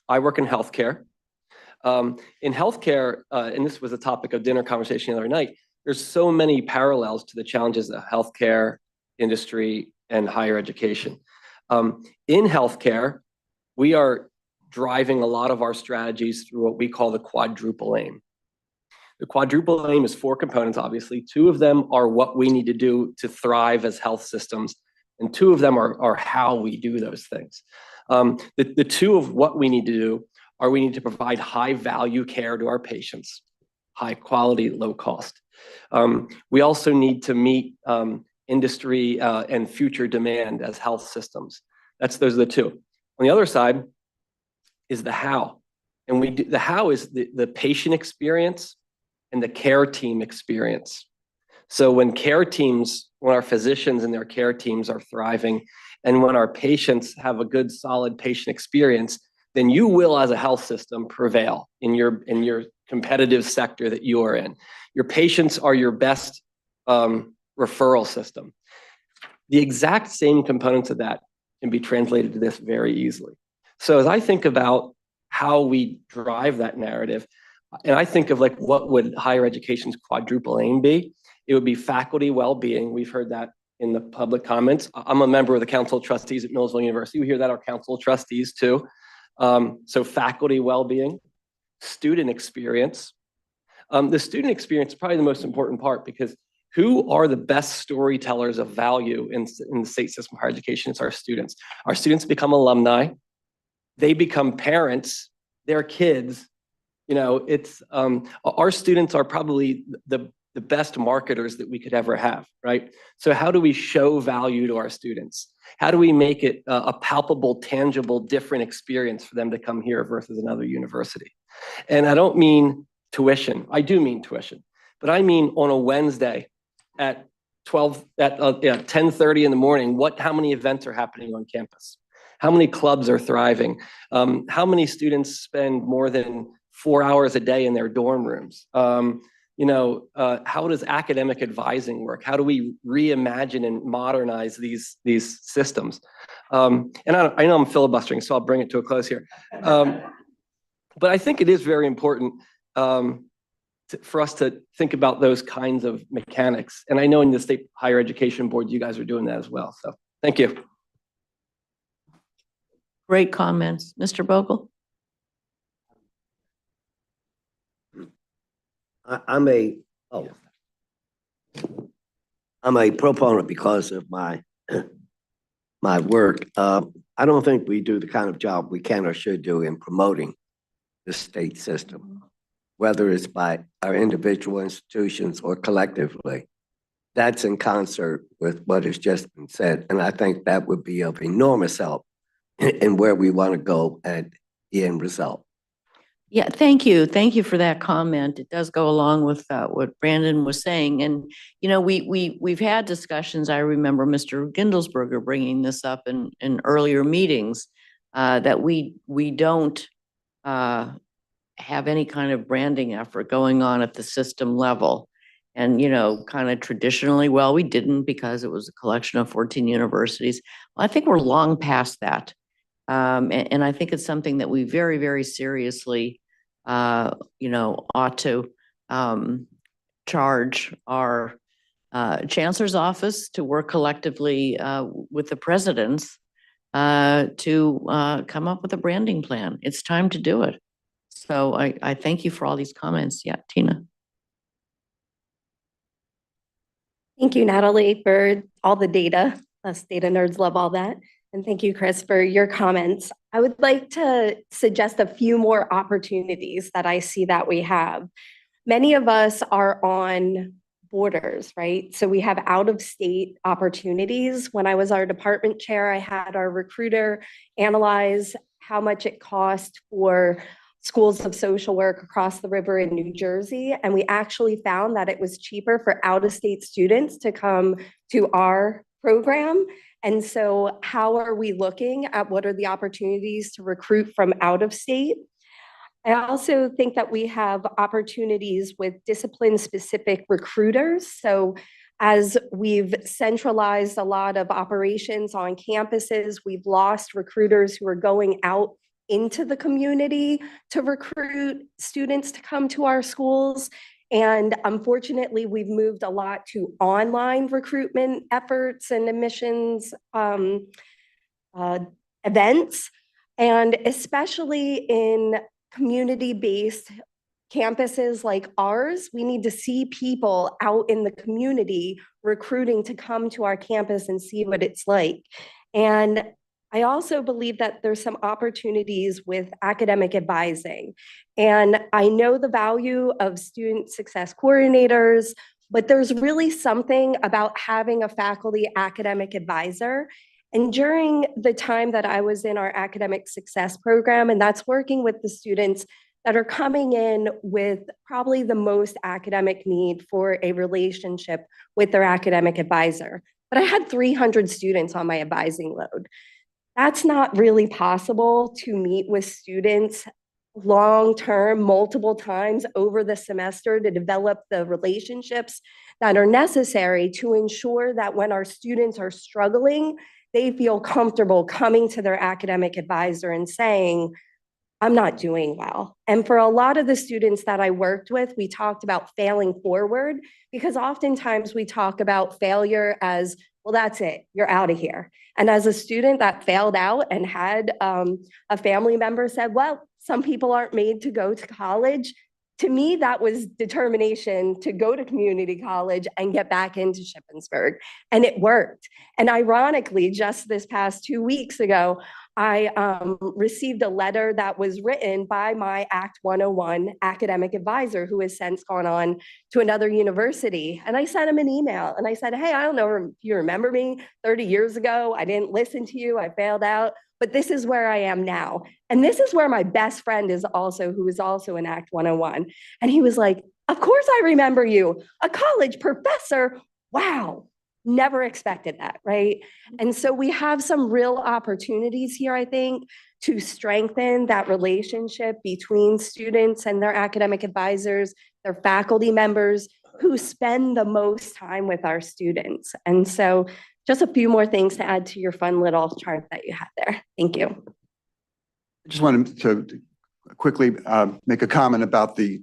I work in healthcare. In healthcare, and this was a topic of dinner conversation the other night, there's so many parallels to the challenges of healthcare industry and higher education. In healthcare, we are driving a lot of our strategies through what we call the quadruple aim. The quadruple aim is 4 components, obviously. 2 of them are what we need to do to thrive as health systems, and 2 of them are how we do those things. The 2 of what we need to do are we need to provide high value care to our patients, high quality, low cost. We also need to meet industry and future demand as health systems. Those are the 2. On the other side is the how. And the how is the patient experience and the care team experience. So when our physicians and their care teams are thriving, and when our patients have a good, solid patient experience, then you will, as a health system, prevail in your competitive sector that you are in. Your patients are your best referral system. The exact same components of that can be translated to this very easily. So as I think about how we drive that narrative, and I think of like what would higher education's quadruple aim be, it would be faculty well-being. We've heard that in the public comments. I'm a member of the Council of Trustees at Millsville University. We hear that our Council of Trustees too. So faculty well-being, student experience. The student experience is probably the most important part, because who are the best storytellers of value in the state system of higher education? It's our students. Our students become alumni. They become parents, their kids. Our students are probably the best marketers that we could ever have, right? So how do we show value to our students? How do we make it a palpable, tangible, different experience for them to come here versus another university? And I don't mean tuition. I do mean tuition, but I mean on a Wednesday at 10:30 in the morning, how many events are happening on campus? How many clubs are thriving? How many students spend more than 4 hours a day in their dorm rooms? How does academic advising work? How do we reimagine and modernize these systems? And I know I'm filibustering, so I'll bring it to a close here. But I think it is very important for us to think about those kinds of mechanics. And I know in the State Higher Education Board, you guys are doing that as well. So thank you. Great comments. Mr. Bogle? I'm a proponent because of my work. I don't think we do the kind of job we can or should do in promoting the state system, whether it's by our individual institutions or collectively. That's in concert with what has just been said. And I think that would be of enormous help in where we want to go at the end result. Yeah, thank you. Thank you for that comment. It does go along with what Brandon was saying. And, we've had discussions. I remember Mr. Gindelsberger bringing this up in earlier meetings, that we don't have any kind of branding effort going on at the system level. And, kind of traditionally, well, we didn't because it was a collection of 14 universities. Well, I think we're long past that. And I think it's something that we very, very seriously, ought to charge our Chancellor's office to work collectively with the presidents to come up with a branding plan. It's time to do it. So I thank you for all these comments. Yeah, Tina. Thank you, Natalie, for all the data. Us data nerds love all that. And thank you, Chris, for your comments. I would like to suggest a few more opportunities that I see that we have. Many of us are on borders, right? So we have out-of-state opportunities. When I was our department chair, I had our recruiter analyze how much it cost for schools of social work across the river in New Jersey. And we actually found that it was cheaper for out-of-state students to come to our program. And so how are we looking at what are the opportunities to recruit from out of state? I also think that we have opportunities with discipline-specific recruiters. So as we've centralized a lot of operations on campuses, we've lost recruiters who are going out into the community to recruit students to come to our schools. And unfortunately, we've moved a lot to online recruitment efforts and admissions events, and especially in community-based campuses like ours, we need to see people out in the community recruiting to come to our campus and see what it's like. And I also believe that there's some opportunities with academic advising. And I know the value of student success coordinators, but there's really something about having a faculty academic advisor. And during the time that I was in our academic success program, and that's working with the students that are coming in with probably the most academic need for a relationship with their academic advisor. But I had 300 students on my advising load. That's not really possible to meet with students long-term, multiple times over the semester to develop the relationships that are necessary to ensure that when our students are struggling, they feel comfortable coming to their academic advisor and saying, I'm not doing well. And for a lot of the students that I worked with, we talked about failing forward because oftentimes we talk about failure as, well, that's it, you're out of here. And as a student that failed out and had a family member said, well, some people aren't made to go to college. To me, that was determination to go to community college and get back into Shippensburg. And it worked. And ironically, just this past 2 weeks ago, I received a letter that was written by my Act 101 academic advisor who has since gone on to another university. And I sent him an email and I said, hey, I don't know if you remember me 30 years ago. I didn't listen to you. I failed out. But this is where I am now. And this is where my best friend is also, who is also in Act 101. And he was like, of course I remember you, a college professor. Wow. Never expected that, right? And so we have some real opportunities here, I think, to strengthen that relationship between students and their academic advisors, their faculty members who spend the most time with our students. And so just a few more things to add to your fun little chart that you had there. Thank you. I just wanted to quickly make a comment about the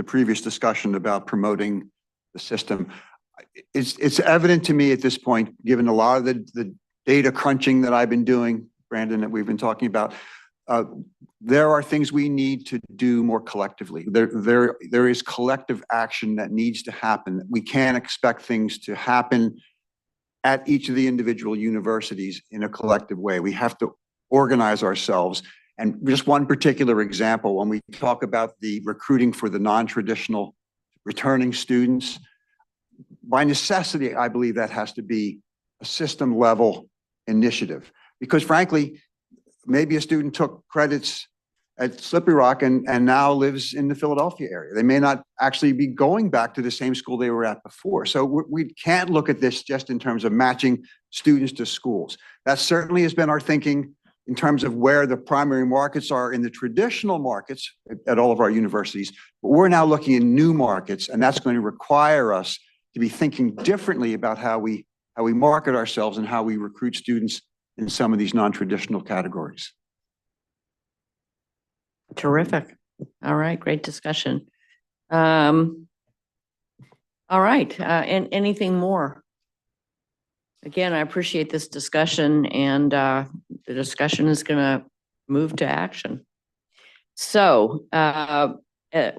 previous discussion about promoting the system. It's evident to me at this point, given a lot of the data crunching that I've been doing, Brandon, that we've been talking about, there are things we need to do more collectively. There is collective action that needs to happen. We can't expect things to happen at each of the individual universities in a collective way. We have to organize ourselves. And just one particular example, when we talk about the recruiting for the non-traditional returning students, by necessity, I believe that has to be a system level initiative. Because frankly, maybe a student took credits at Slippery Rock and now lives in the Philadelphia area. They may not actually be going back to the same school they were at before. So we can't look at this just in terms of matching students to schools. That certainly has been our thinking in terms of where the primary markets are in the traditional markets at all of our universities. But we're now looking at new markets, and that's going to require us to be thinking differently about how we market ourselves and how we recruit students in some of these non-traditional categories. Terrific. All right, great discussion. All right, and anything more? Again, I appreciate this discussion, and the discussion is going to move to action. So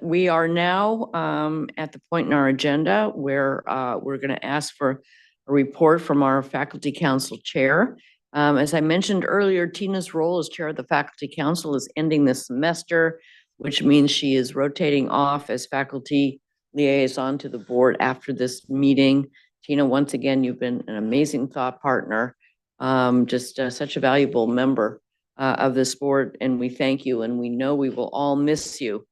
we are now at the point in our agenda where we're going to ask for a report from our Faculty Council Chair. As I mentioned earlier, Tina's role as Chair of the Faculty Council is ending this semester, which means she is rotating off as faculty liaison to the board after this meeting. Tina, once again, you've been an amazing thought partner, just such a valuable member of this board, and we thank you, and we know we will all miss you.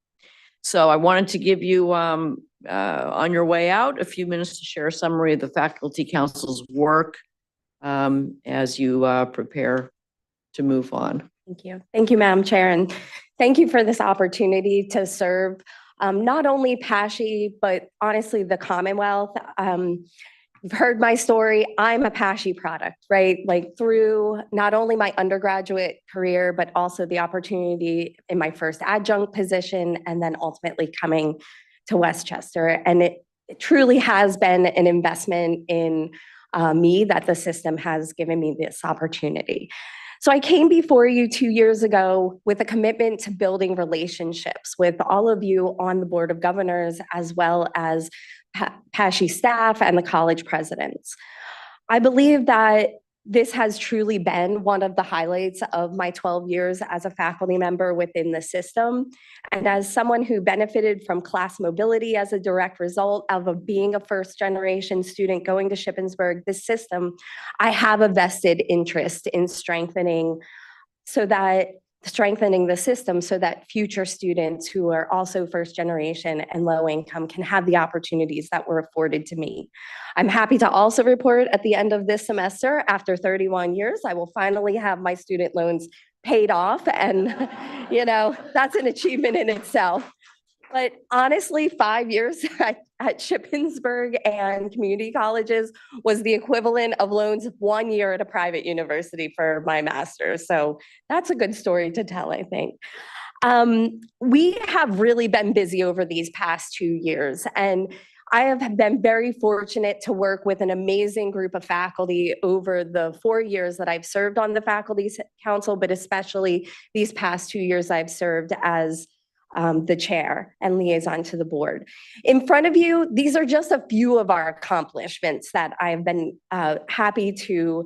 So I wanted to give you, on your way out, a few minutes to share a summary of the Faculty Council's work as you prepare to move on. Thank you. Thank you, Madam Chair, and thank you for this opportunity to serve not only PASHE, but honestly, the Commonwealth. You've heard my story. I'm a PASHE product, right? Like through not only my undergraduate career, but also the opportunity in my first adjunct position, and then ultimately coming to Westchester. And it truly has been an investment in me that the system has given me this opportunity. So I came before you 2 years ago with a commitment to building relationships with all of you on the Board of Governors, as well as PASHE staff and the college presidents. I believe that this has truly been one of the highlights of my 12 years as a faculty member within the system. And as someone who benefited from class mobility as a direct result of being a first-generation student going to Shippensburg, this system, I have a vested interest in strengthening the system so that future students who are also first generation and low income can have the opportunities that were afforded to me. I'm happy to also report at the end of this semester, after 31 years, I will finally have my student loans paid off, and that's an achievement in itself. But honestly, 5 years at Shippensburg and community colleges was the equivalent of loans of 1 year at a private university for my master's. So that's a good story to tell, I think. We have really been busy over these past 2 years, and I have been very fortunate to work with an amazing group of faculty over the 4 years that I've served on the Faculty Council, but especially these past 2 years I've served as the chair and liaison to the board. In front of you, these are just a few of our accomplishments that I've been happy to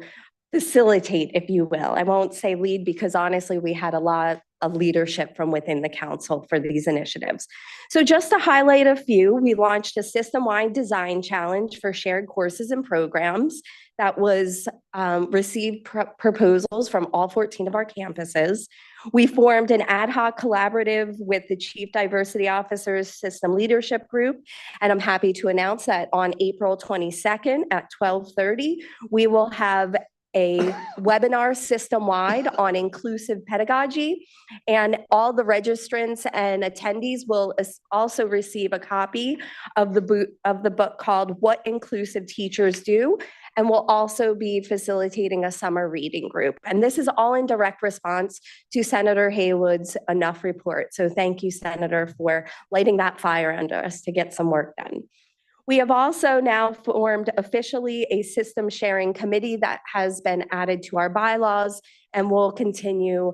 facilitate, if you will. I won't say lead, because honestly, we had a lot of leadership from within the council for these initiatives. So just to highlight a few, we launched a system-wide design challenge for shared courses and programs that was received proposals from all 14 of our campuses. We formed an ad hoc collaborative with the Chief Diversity Officer's System Leadership Group, and I'm happy to announce that on April 22nd at 12:30, we will have a webinar system-wide on inclusive pedagogy, and all the registrants and attendees will also receive a copy of the book called What Inclusive Teachers Do, and we'll also be facilitating a summer reading group. And this is all in direct response to Senator Haywood's Enough report. So thank you, Senator, for lighting that fire under us to get some work done. We have also now formed officially a system sharing committee that has been added to our bylaws and will continue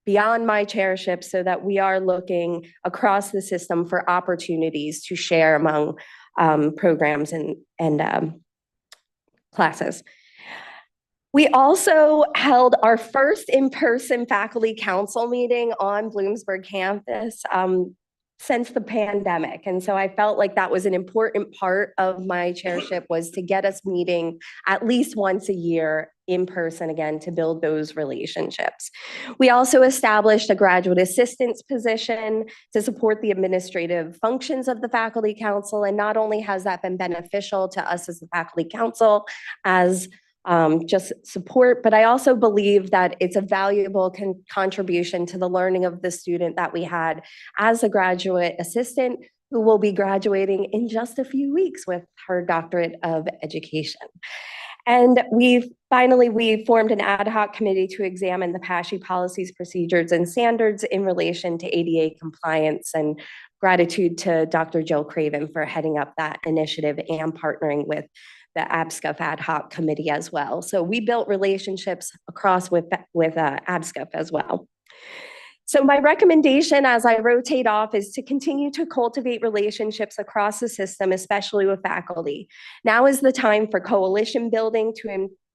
beyond my chairship, so that we are looking across the system for opportunities to share among programs and classes. We also held our first in-person faculty council meeting on Bloomsburg campus since the pandemic. And so I felt like that was an important part of my chairship, was to get us meeting at least once a year in person again to build those relationships. We also established a graduate assistance position to support the administrative functions of the faculty council. And not only has that been beneficial to us as the faculty council as just support, but I also believe that it's a valuable contribution to the learning of the student that we had as a graduate assistant, who will be graduating in just a few weeks with her doctorate of education. And we formed an ad hoc committee to examine the PASHE policies, procedures, and standards in relation to ADA compliance, and gratitude to Dr. Jill Craven for heading up that initiative and partnering with the ABSCF ad hoc committee as well. So we built relationships across with ABSCF as well. So my recommendation as I rotate off is to continue to cultivate relationships across the system, especially with faculty. Now is the time for coalition building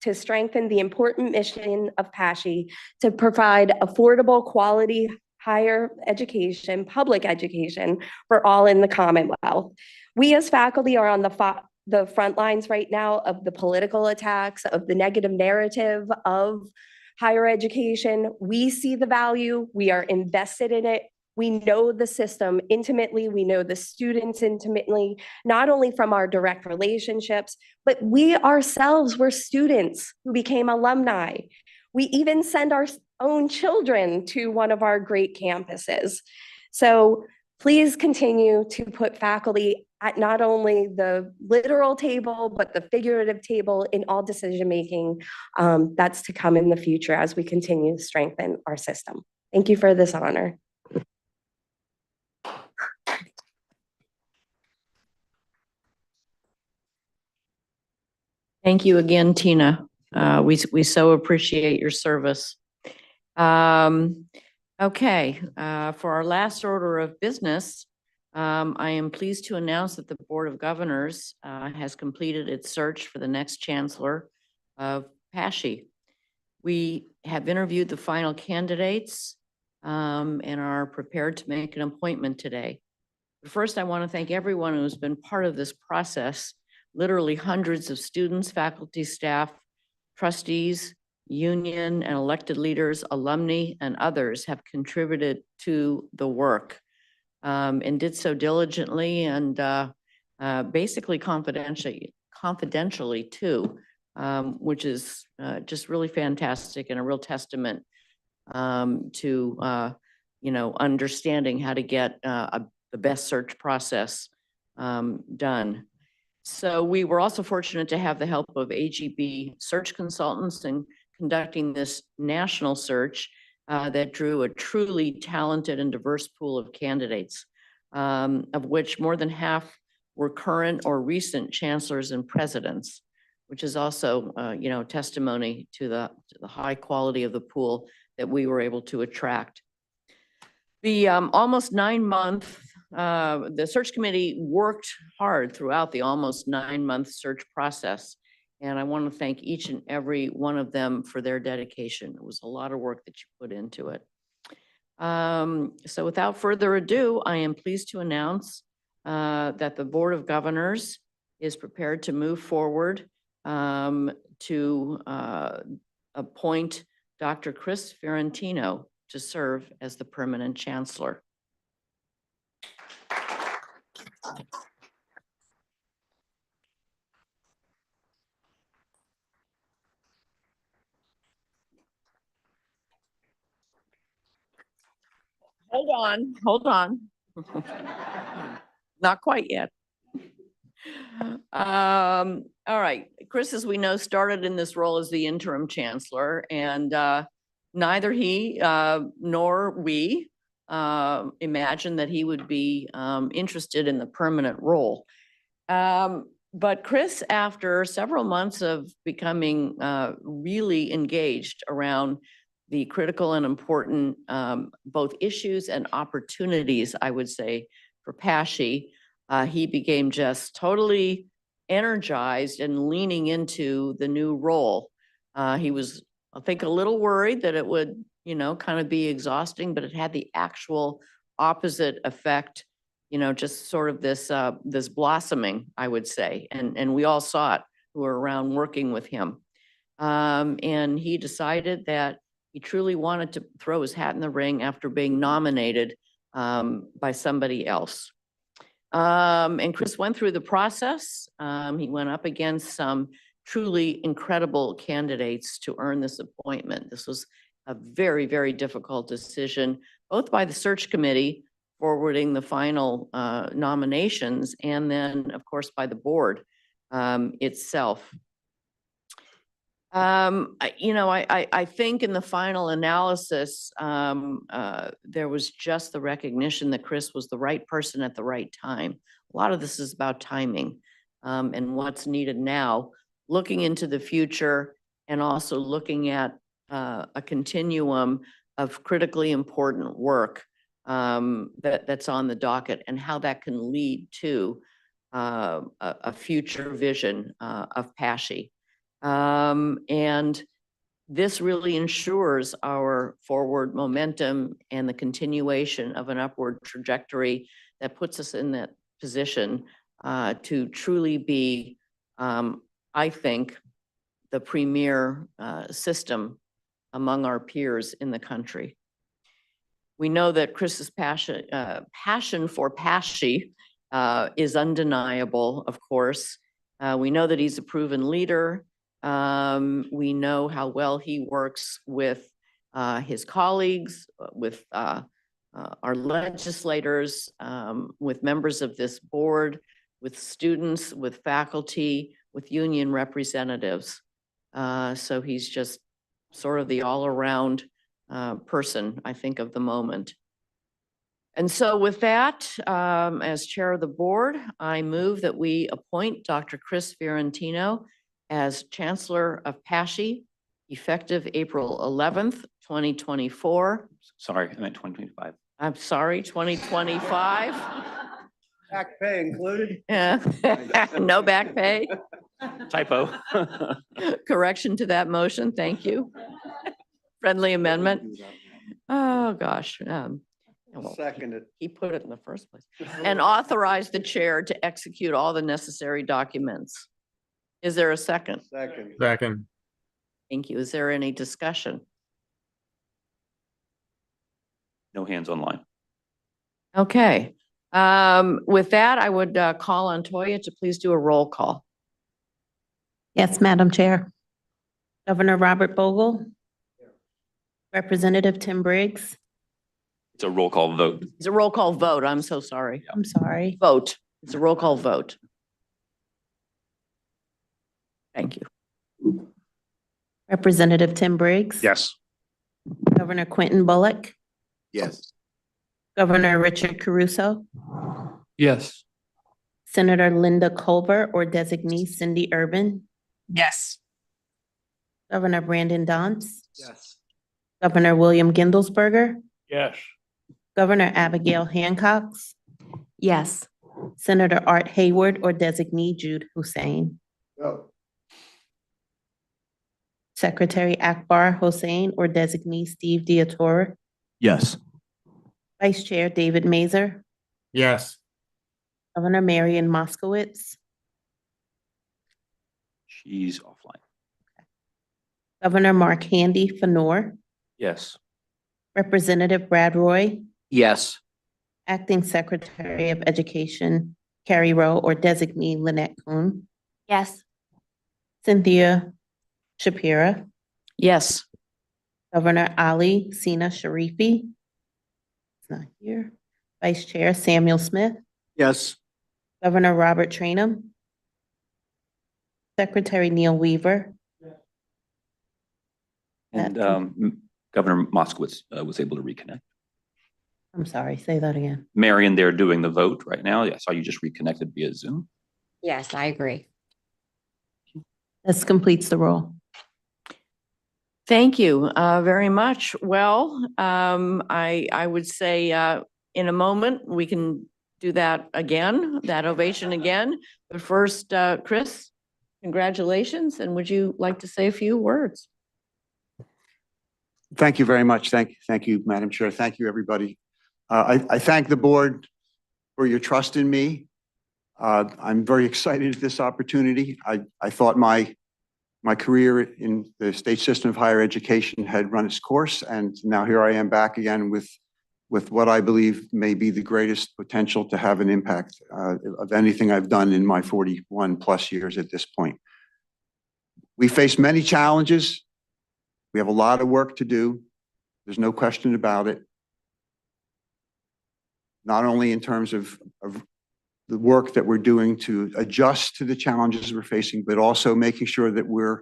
to strengthen the important mission of PASHE to provide affordable, quality, higher education, public education for all in the Commonwealth. We as faculty are on the front lines right now of the political attacks, of the negative narrative of higher education. We see the value, we are invested in it. We know the system intimately, we know the students intimately, not only from our direct relationships, but we ourselves were students who became alumni. We even send our own children to one of our great campuses. So please continue to put faculty at not only the literal table, but the figurative table in all decision-making that's to come in the future as we continue to strengthen our system. Thank you for this honor. Thank you again, Tina. We so appreciate your service. Okay, for our last order of business, I am pleased to announce that the Board of Governors has completed its search for the next Chancellor of PASHE. We have interviewed the final candidates and are prepared to make an appointment today. But first, I want to thank everyone who's been part of this process. Literally hundreds of students, faculty, staff, trustees, union and elected leaders, alumni, and others have contributed to the work and did so diligently and basically confidentially too, which is just really fantastic and a real testament to understanding how to get the best search process done. So we were also fortunate to have the help of AGB search consultants in conducting this national search that drew a truly talented and diverse pool of candidates, of which more than half were current or recent chancellors and presidents, which is also, testimony to the high quality of the pool that we were able to attract. The almost 9-month, the search committee worked hard throughout the almost 9-month search process. And I want to thank each and every one of them for their dedication. It was a lot of work that you put into it. So without further ado, I am pleased to announce that the Board of Governors is prepared to move forward to appoint Dr. Chris Fiorentino to serve as the permanent chancellor. Hold on. Not quite yet. All right, Chris, as we know, started in this role as the interim chancellor, and neither he nor we imagined that he would be interested in the permanent role. But Chris, after several months of becoming really engaged around the critical and important both issues and opportunities, I would say, for PASHE, he became just totally energized and leaning into the new role. He was, I think, a little worried that it would, kind of be exhausting, but it had the actual opposite effect, just sort of this this blossoming, I would say, and we all saw it who were around working with him. And he decided that he truly wanted to throw his hat in the ring after being nominated by somebody else. And Chris went through the process. He went up against some truly incredible candidates to earn this appointment. This was a very, very difficult decision, both by the search committee forwarding the final nominations, and then, of course, by the board itself. I think in the final analysis, there was just the recognition that Chris was the right person at the right time. A lot of this is about timing and what's needed now, looking into the future and also looking at a continuum of critically important work that's on the docket and how that can lead to a future vision of PASHE. And this really ensures our forward momentum and the continuation of an upward trajectory that puts us in that position to truly be, I think, the premier system among our peers in the country. We know that Chris's passion for PASHE is undeniable, of course. We know that he's a proven leader. We know how well he works with his colleagues, with our legislators, with members of this board, with students, with faculty, with union representatives. So he's just sort of the all-around person, I think, of the moment. And so with that, as chair of the board, I move that we appoint Dr. Chris Fiorentino as Chancellor of Pashi, effective April 11th, 2024. Sorry, I meant 2025. I'm sorry, 2025. Back pay included? Yeah. No back pay. Typo. Correction to that motion. Thank you. Friendly amendment. Oh, gosh. Well, Seconded. he put it in the first place. And authorize the chair to execute all the necessary documents. Is there a second? Second. Second. Thank you. Is there any discussion? No hands online. Okay. With that, I would call on Toya to please do a roll call. Yes, Madam Chair. Governor Robert Bogle. Representative Tim Briggs. It's a roll call vote. It's a roll call vote. I'm so sorry. I'm sorry. Vote. It's a roll call vote. Thank you. Representative Tim Briggs. Yes. Governor Quentin Bullock. Yes. Governor Richard Caruso. Yes. Senator Linda Culver or designee Cindy Urban. Yes. Governor Brandon Dance. Yes. Governor William Gindelsberger. Yes. Governor Abigail Hancox. Yes. Senator Art Hayward or designee Jude Hussein. No. Secretary Akbar Hossein or designee Steve Diatora. Yes. Vice Chair David Mazer. Yes. Governor Marion Moskowitz. She's offline. Governor Mark Handy Fanor. Yes. Representative Brad Roy. Yes. Acting Secretary of Education Carrie Rowe or designee Lynette Kuhn. Yes. Cynthia Shapira. Yes. Governor Ali Sina Sharifi. It's not here. Vice Chair Samuel Smith. Yes. Governor Robert Trainum. Secretary Neil Weaver. And Governor Moskowitz was able to reconnect. I'm sorry, say that again. Marion, they're doing the vote right now. I saw you just reconnected via Zoom. Yes, I agree. This completes the roll. Thank you very much. Well, I would say in a moment, we can do that again, that ovation again. But first, Chris, congratulations. And would you like to say a few words? Thank you very much. Thank you, Madam Chair. Thank you, everybody. I thank the board for your trust in me. I'm very excited at this opportunity. I thought my career in the state system of higher education had run its course, and now here I am back again with what I believe may be the greatest potential to have an impact of anything I've done in my 41 plus years at this point. We face many challenges. We have a lot of work to do. There's no question about it. Not only in terms of the work that we're doing to adjust to the challenges we're facing, but also making sure that we're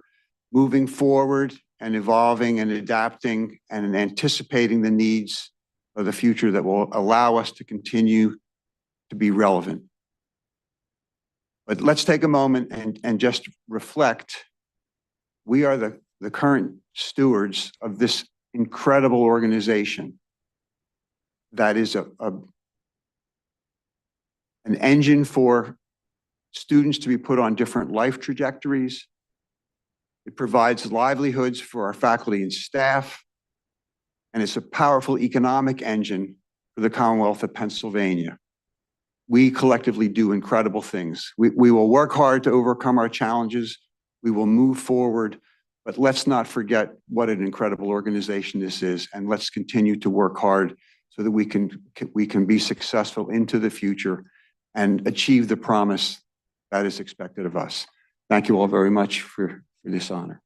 moving forward and evolving and adapting and anticipating the needs of the future that will allow us to continue to be relevant. But let's take a moment and just reflect. We are the current stewards of this incredible organization that is an engine for students to be put on different life trajectories. It provides livelihoods for our faculty and staff, and it's a powerful economic engine for the Commonwealth of Pennsylvania. We collectively do incredible things. We will work hard to overcome our challenges. We will move forward, but let's not forget what an incredible organization this is, and let's continue to work hard so that we can be successful into the future and achieve the promise that is expected of us. Thank you all very much for this honor.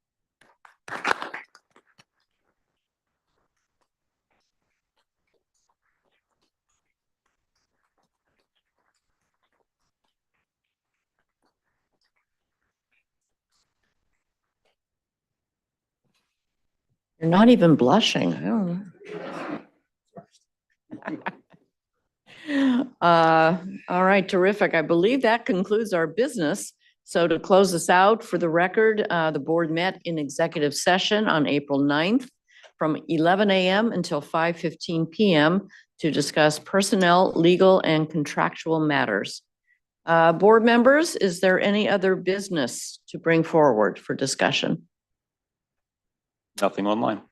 You're not even blushing. I don't know. All right, terrific. I believe that concludes our business. So to close this out, for the record, the board met in executive session on April 9th from 11 a.m. until 5:15 p.m. to discuss personnel, legal, and contractual matters. Board members, is there any other business to bring forward for discussion? Nothing online.